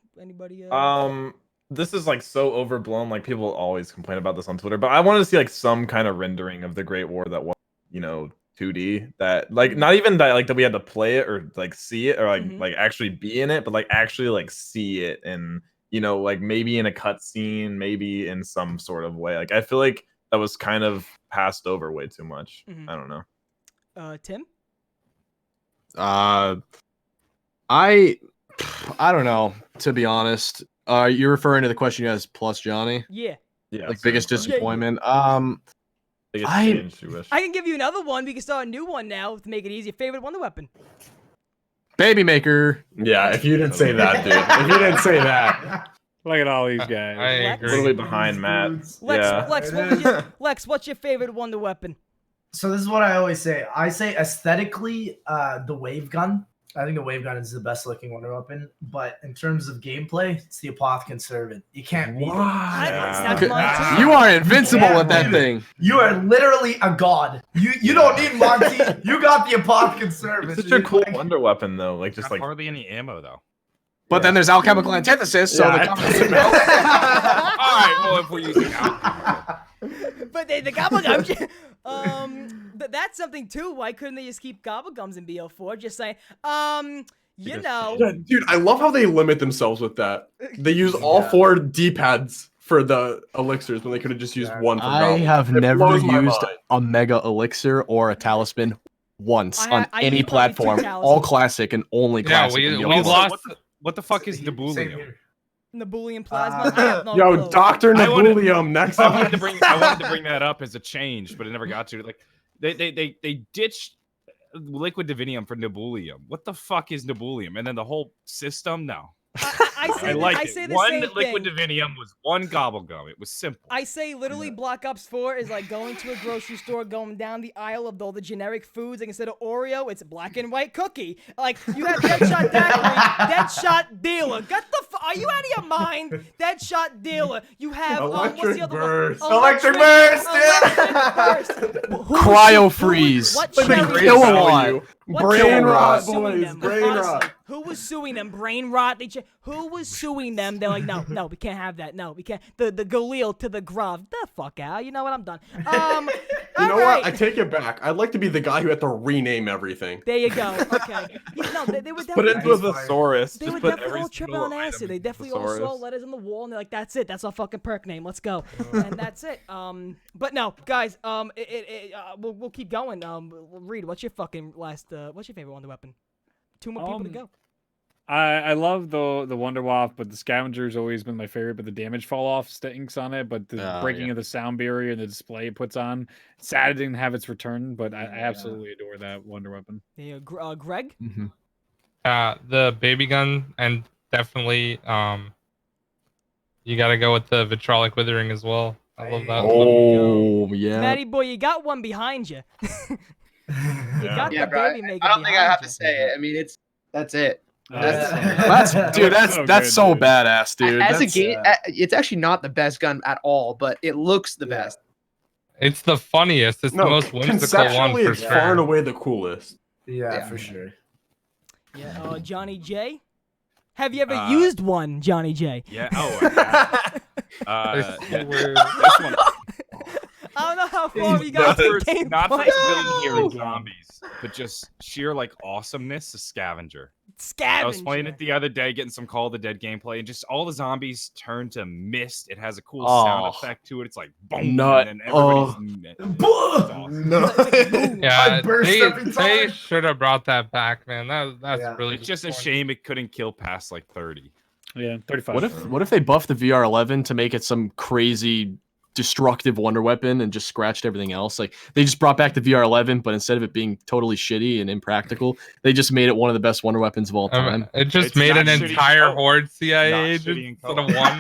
This is like so overblown. Like people always complain about this on Twitter, but I wanted to see like some kind of rendering of the Great War that was, 2D. That like not even that like that we had to play it or like see it or like actually be in it, but like actually like see it and like maybe in a cutscene, maybe in some sort of way. Like I feel like that was kind of passed over way too much. I don't know. Tim? I don't know, to be honest. You're referring to the question you asked PlusJohnny? Yeah. Like biggest disappointment. Biggest change you wish. I can give you another one. We can start a new one now to make it easier. Favorite wonder weapon? Baby Maker. Yeah, if you didn't say that, dude. If you didn't say that. Look at all these guys. I agree. Literally behind Matt. Lex, what's your favorite wonder weapon? So this is what I always say. I say aesthetically, the wave gun. I think the wave gun is the best looking wonder weapon. But in terms of gameplay, it's the Apothecon Servant. You can't beat it. That's mine too. You are invincible with that thing. You are literally a god. You don't need Monty. You got the Apothecon Servant. It's such a cool wonder weapon though. Like just like hardly any ammo though. But then there's alchemical antithesis, so the All right, well if we're using alchemy. But the gobblegums, that's something too. Why couldn't they just keep gobblegums in BO4? Just saying, Dude, I love how they limit themselves with that. They use all 4 D-pads for the elixirs when they could have just used one for I have never used a mega elixir or a talisman once on any platform. All classic and only classic. We lost. What the fuck is Nebulium? Nebulium plasma. I have no Yo, clue. Dr. Nebulium next. I wanted to bring that up as a change, but it never got to. Like they ditched liquid divinium for Nebulium. What the fuck is Nebulium? And then the whole system? No. I say the one same liquid thing. divinium was one gobblegum. It was simple. I say literally Black Ops 4 is like going to a grocery store, going down the aisle of all the generic foods, and instead of Oreo, it's black and white cookie. Like, you have Deadshot Daiquiri, Deadshot Dealer. Get the are you out of your mind? Deadshot Dealer. You have, what's the other Burst. one? Electric Burst. Cryo freeze. What Brain rot, boys. Brain rot. Who was suing them? Brain rot. Who was suing them? They're like, no, we can't have that. No, we can't. The Galil to the Grav. The fuck out. You know what? I'm done. You know what? I take it back. I'd like to be the guy who had to rename everything. There you go. Okay. No, they were put definitely. it into a thesaurus. They were definitely all tripping on acid. They definitely all saw letters on the wall and they're like, "That's it. That's our fucking perk name. Let's go." And that's it. But no, guys. We'll keep going. Reed, what's your fucking last? What's your favorite wonder weapon? 2 more people to go. I love the Wonder Waff, but the Scavenger's always been my favorite. But the damage fall off stinks on it. But the breaking of the sound barrier and the display it puts on, sad it didn't have its return. But I absolutely adore that Wonder Weapon. Yeah, Greg. The baby gun and definitely you got to go with the vitrolic withering as well. I love that. Oh yeah, Matty boy, you got one behind you. You got the bro, baby maker. I don't think I have behind to you. say it. I mean, that's it. That's so badass, dude. As a game, it's actually not the best gun at all, but it looks the best. It's the funniest. It's the most whimsical one for it's sure. far and away the coolest. Yeah, for sure. Yeah, Johnny J. Have you ever used one, Johnny J? Yeah. This one. I don't know how far you got to game Not for point. its ability here in Zombies, but just sheer like awesomeness. The Scavenger. Scavenge. I was playing it the other day, getting some Call of the Dead gameplay, and just all the zombies turn to mist. It has a cool sound effect to it. It's like boom, Nut. and then everybody's awesome. Yeah, burst every they time. should have brought that back, man. That's Yeah. really It's just a shame it couldn't kill past like 30. Yeah, 35. What if they buffed the VR11 to make it some crazy destructive wonder weapon and just scratched everything else? Like they just brought back the VR11, but instead of it being totally shitty and impractical, they just made it one of the best wonder weapons of all time. It just It's made not an shitty entire color. horde CIA Not agent shitty in instead of color. one.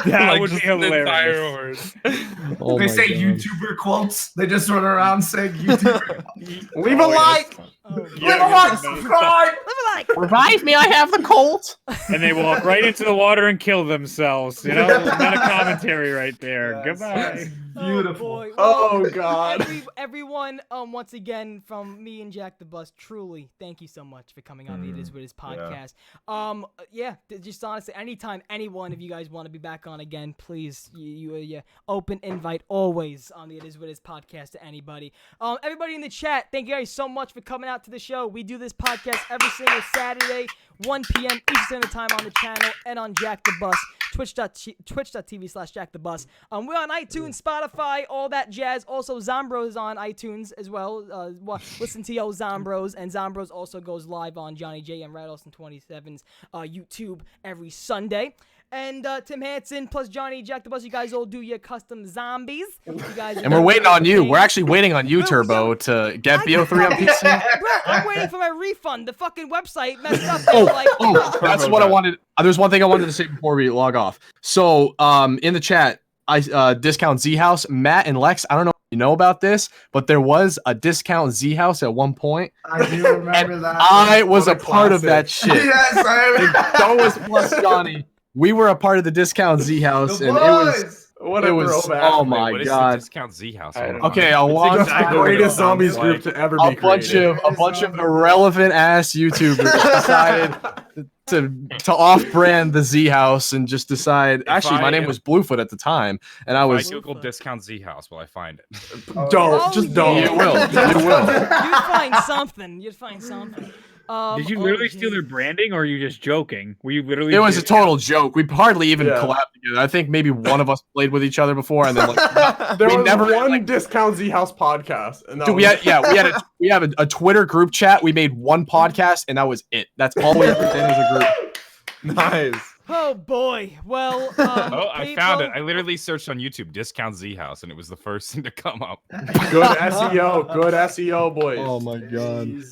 That Like, would be just an entire hilarious. horde. Oh They my say God. YouTuber quotes. They just run around saying YouTuber. Leave a like. Leave a like, subscribe. Revive me. I have the Colt. And they walk right into the water and kill themselves. You know, not a commentary right there. Yes, Goodbye. yes. Beautiful. Boy. Oh God. Everyone, once again, from me and Jack the Bus, truly, thank you so much for coming on the It Is What It Is podcast. Just honestly, anytime anyone of you guys want to be back on again, please, you open invite always on the It Is What It Is podcast to anybody. Everybody in the chat, thank you guys so much for coming out to the show. We do this podcast every single Saturday, 1 p.m. Eastern Standard Time on the channel and on Jack the Bus, twitch.tv/JackTheBus. We're on iTunes, Spotify, all that jazz. Also, Zombroz is on iTunes as well. Listen to Yo Zombroz, and Zombroz also goes live on Johnny J and Radolson27's YouTube every Sunday. And Tim Hansen plus Johnny Jack the Bus, you guys all do your custom zombies. You guys And we're waiting on you. We're actually waiting on you, Turbo, to get BO3 on PC. Bro, I'm waiting for my refund. The fucking website messed up. That's what I wanted. There's one thing I wanted to say before we log off. So, in the chat, I discount Z House, Matt and Lex. I don't know if you know about this, but there was a discount Z House at one point. I do remember that. I was a part of that shit. Yes, I So was PlusJohnny. We were a part of the discount Z House, and it was. What a It was. throwback. Oh Wait, my what is God. the discount Z House? I don't Okay, a It's long the time greatest ago, zombies group to ever a be bunch created. of irrelevant ass YouTubers decided to off-brand the Z House and just decide. Actually, my name was Bluefoot at the time, and I I was. Google discount Z House. Will I find it? Don't. Just don't. You will. You will. You'd find something. You'd find something. Did you literally steal their branding, or are you just joking? Were you literally? It was a total joke. We hardly even Yeah. collabed together. I think maybe one of us played with each other before, and then like There we was never one discount Z House podcast, and that Dude, we have a Twitter group chat. We made one podcast, and that was it. That's all we ever did as a group. Nice. Oh boy. Well, Oh, I found it. I literally searched on YouTube discount Z House, and it was the first thing to come up. Good SEO. Good SEO, boys. Oh my God.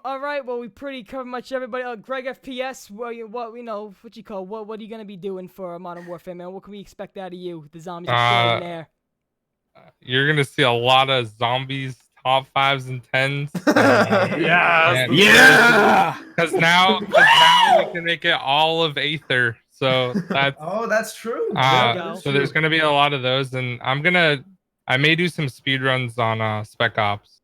All right. Well, we pretty covered much everybody. GregFPS. What are you gonna be doing for Modern Warfare, man? What can we expect out of you? The zombies are in there. You're gonna see a lot of zombies top 5s and 10s. Yeah. Because now we can make it all of Aether. So that's that's true. so there's gonna be a lot of those, and I may do some speed runs on Spec Ops.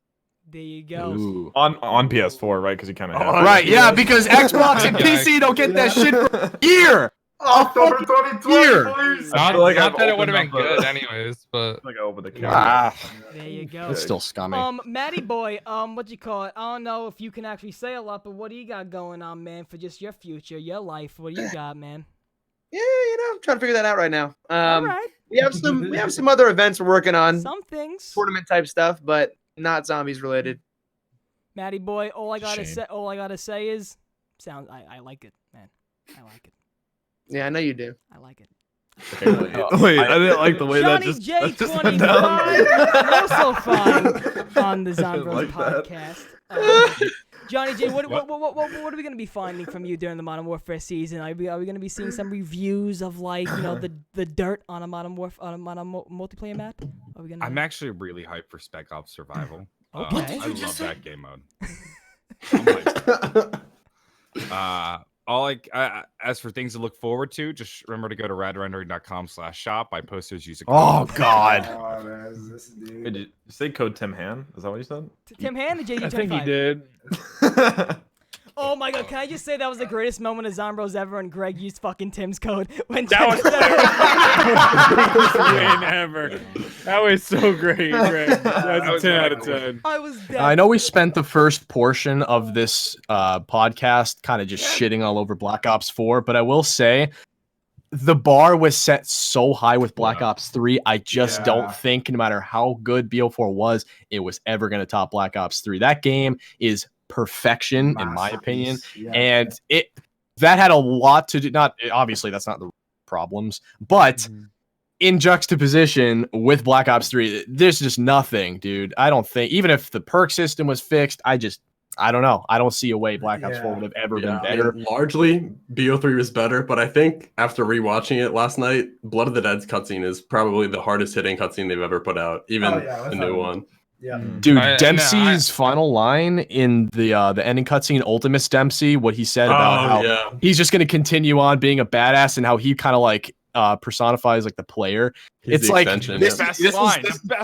There you go. Ooh. On PS4, right? Because you kind of have. Right, yeah, because Xbox and PC don't get that shit for a year. October 2020, Here. please. Not, feel like not I've that it would have opened been up good anyways, but Like over the counter. There you go. That's still scummy. Matty boy, what you call it? I don't know if you can actually say a lot, but what do you got going on, man, for just your future, your life? What do you got, man? Yeah, I'm trying to figure that out right now. All right. We have some other events we're working on, Some things. tournament type stuff, but not zombies related. Matty boy, all I gotta Shame. say is, I like it, man. I like it. Yeah, I know you do. I like it. Wait, I didn't like the way Johnny that just went down. J25, also fine on the Zombroz like that. podcast. Johnny J, what are we gonna be finding from you during the Modern Warfare season? Are we gonna be seeing some reviews of the dirt on a Modern multiplayer map? Are we gonna? I'm actually really hyped for Spec Ops Survival. Okay. I love that game mode. I'm hyped. As for things to look forward to, just remember to go to radrendering.com/shop. I post those user Oh codes. God. Oh, man, is this dude? Wait, did you say code Tim Han? Is that what you said? Tim Han, the JD25. I think he did. Oh my god, can I just say that was the greatest moment of Zombroz ever, and Greg used fucking Tim's code when That was the greatest win ever. That was so great, Greg. That's a 10 out of 10. I was dead. I know we spent the first portion of this podcast kind of just shitting all over Black Ops 4, but I will say the bar was set so high with Black Ops 3. I just don't think, no matter how good BO4 was, it was ever going to top Black Ops 3. That game is perfection, in my opinion, and that had a lot to do. Not obviously, that's not the problems, but in juxtaposition with Black Ops 3, there's just nothing, dude. I don't think, even if the perk system was fixed, I don't know. I don't see a way Black Ops 4 would have ever been better. Largely, BO3 was better, but I think after rewatching it last night, Blood of the Dead's cutscene is probably the hardest hitting cutscene they've ever put out, even the new one. Yeah. Dude, Dempsey's final line in the ending cutscene, Ultimus Dempsey, what he said about how he's just going to continue on being a badass and how he kind of like personifies like the player. It's like this is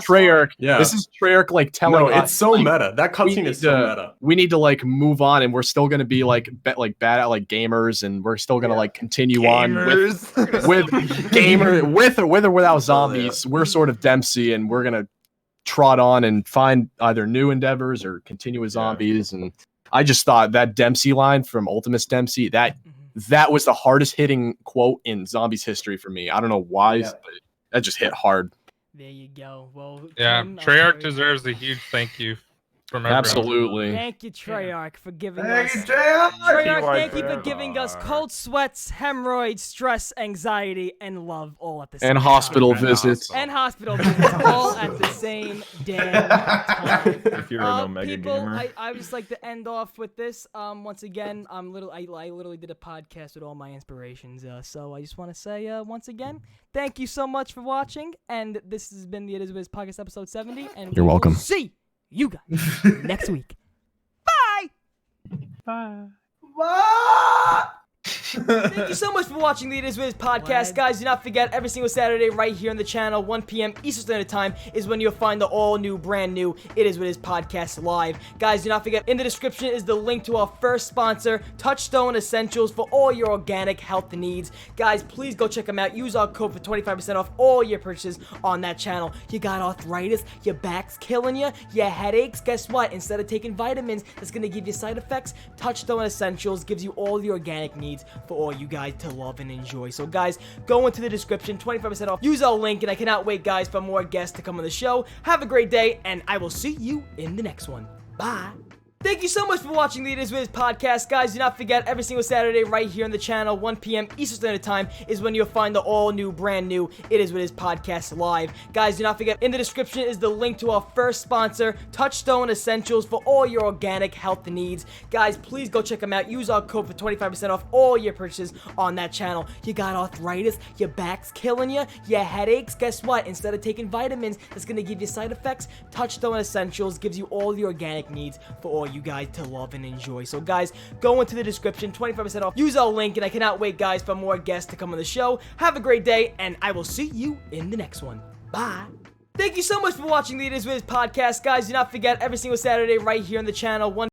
Treyarch. Yeah, this is Treyarch like telling us. It's so meta. That cutscene is so meta. We need to like move on, and we're still going to be like bad at like gamers, and we're still going to like continue on with gamer with or without zombies. We're sort of Dempsey, and we're gonna trot on and find either new endeavors or continue with zombies. And I just thought that Dempsey line from Ultimus Dempsey, that was the hardest hitting quote in Zombies history for me. I don't know why, but that just hit hard. There you go. Well, yeah, Treyarch deserves a huge thank you from everyone. Absolutely. Thank you, Treyarch, for giving Thank us. you, Treyarch! Treyarch, thank you for giving us cold sweats, hemorrhoids, stress, anxiety, and love all at the same time. And hospital visits. And hospital visits all at the same damn time. If you're an Omega people, gamer. I just like to end off with this. Once again, I literally did a podcast with all my inspirations. So I just want to say once again, thank you so much for watching. And this has been the It Is What It Is podcast episode 70. And you're welcome. See you guys next week. Bye. Bye. Thank you so much for watching the It Is What It Is podcast. Guys, do not forget, every single Saturday right here on the channel, 1 p.m. Eastern Standard Time, is when you'll find the all-new, brand-new It Is What It Is podcast live. Guys, do not forget, in the description is the link to our first sponsor, Touchstone Essentials, for all your organic health needs. Guys, please go check them out. Use our code for 25% off all your purchases on that channel. You got arthritis, your back's killing you, your headaches. Guess what? Instead of taking vitamins that's going to give you side effects, Touchstone Essentials gives you all the organic needs for all you guys to love and enjoy. So guys, go into the description, 25% off. Use our link, and I cannot wait, guys, for more guests to come on the show. Have a great day, and I will see you in the next one. Bye. Thank you so much for watching the It Is What It Is podcast. Guys, do not forget, every single Saturday right here on the channel, 1 p.m. Eastern Standard Time, is when you'll find the all-new, brand-new It Is What It Is podcast live. Guys, do not forget, in the description is the link to our first sponsor, Touchstone Essentials, for all your organic health needs. Guys, please go check them out. Use our code for 25% off all your purchases on that channel. You got arthritis, your back's killing you, your headaches. Guess what? Instead of taking vitamins that's going to give you side effects, Touchstone Essentials gives you all the organic needs for all you guys to love and enjoy. So guys, go into the description, 25% off. Use our link, and I cannot wait, guys, for more guests to come on the show. Have a great day, and I will see you in the next one. Bye. Thank you so much for watching the It Is What It Is podcast. Guys, do not forget, every single Saturday right here on the channel, 1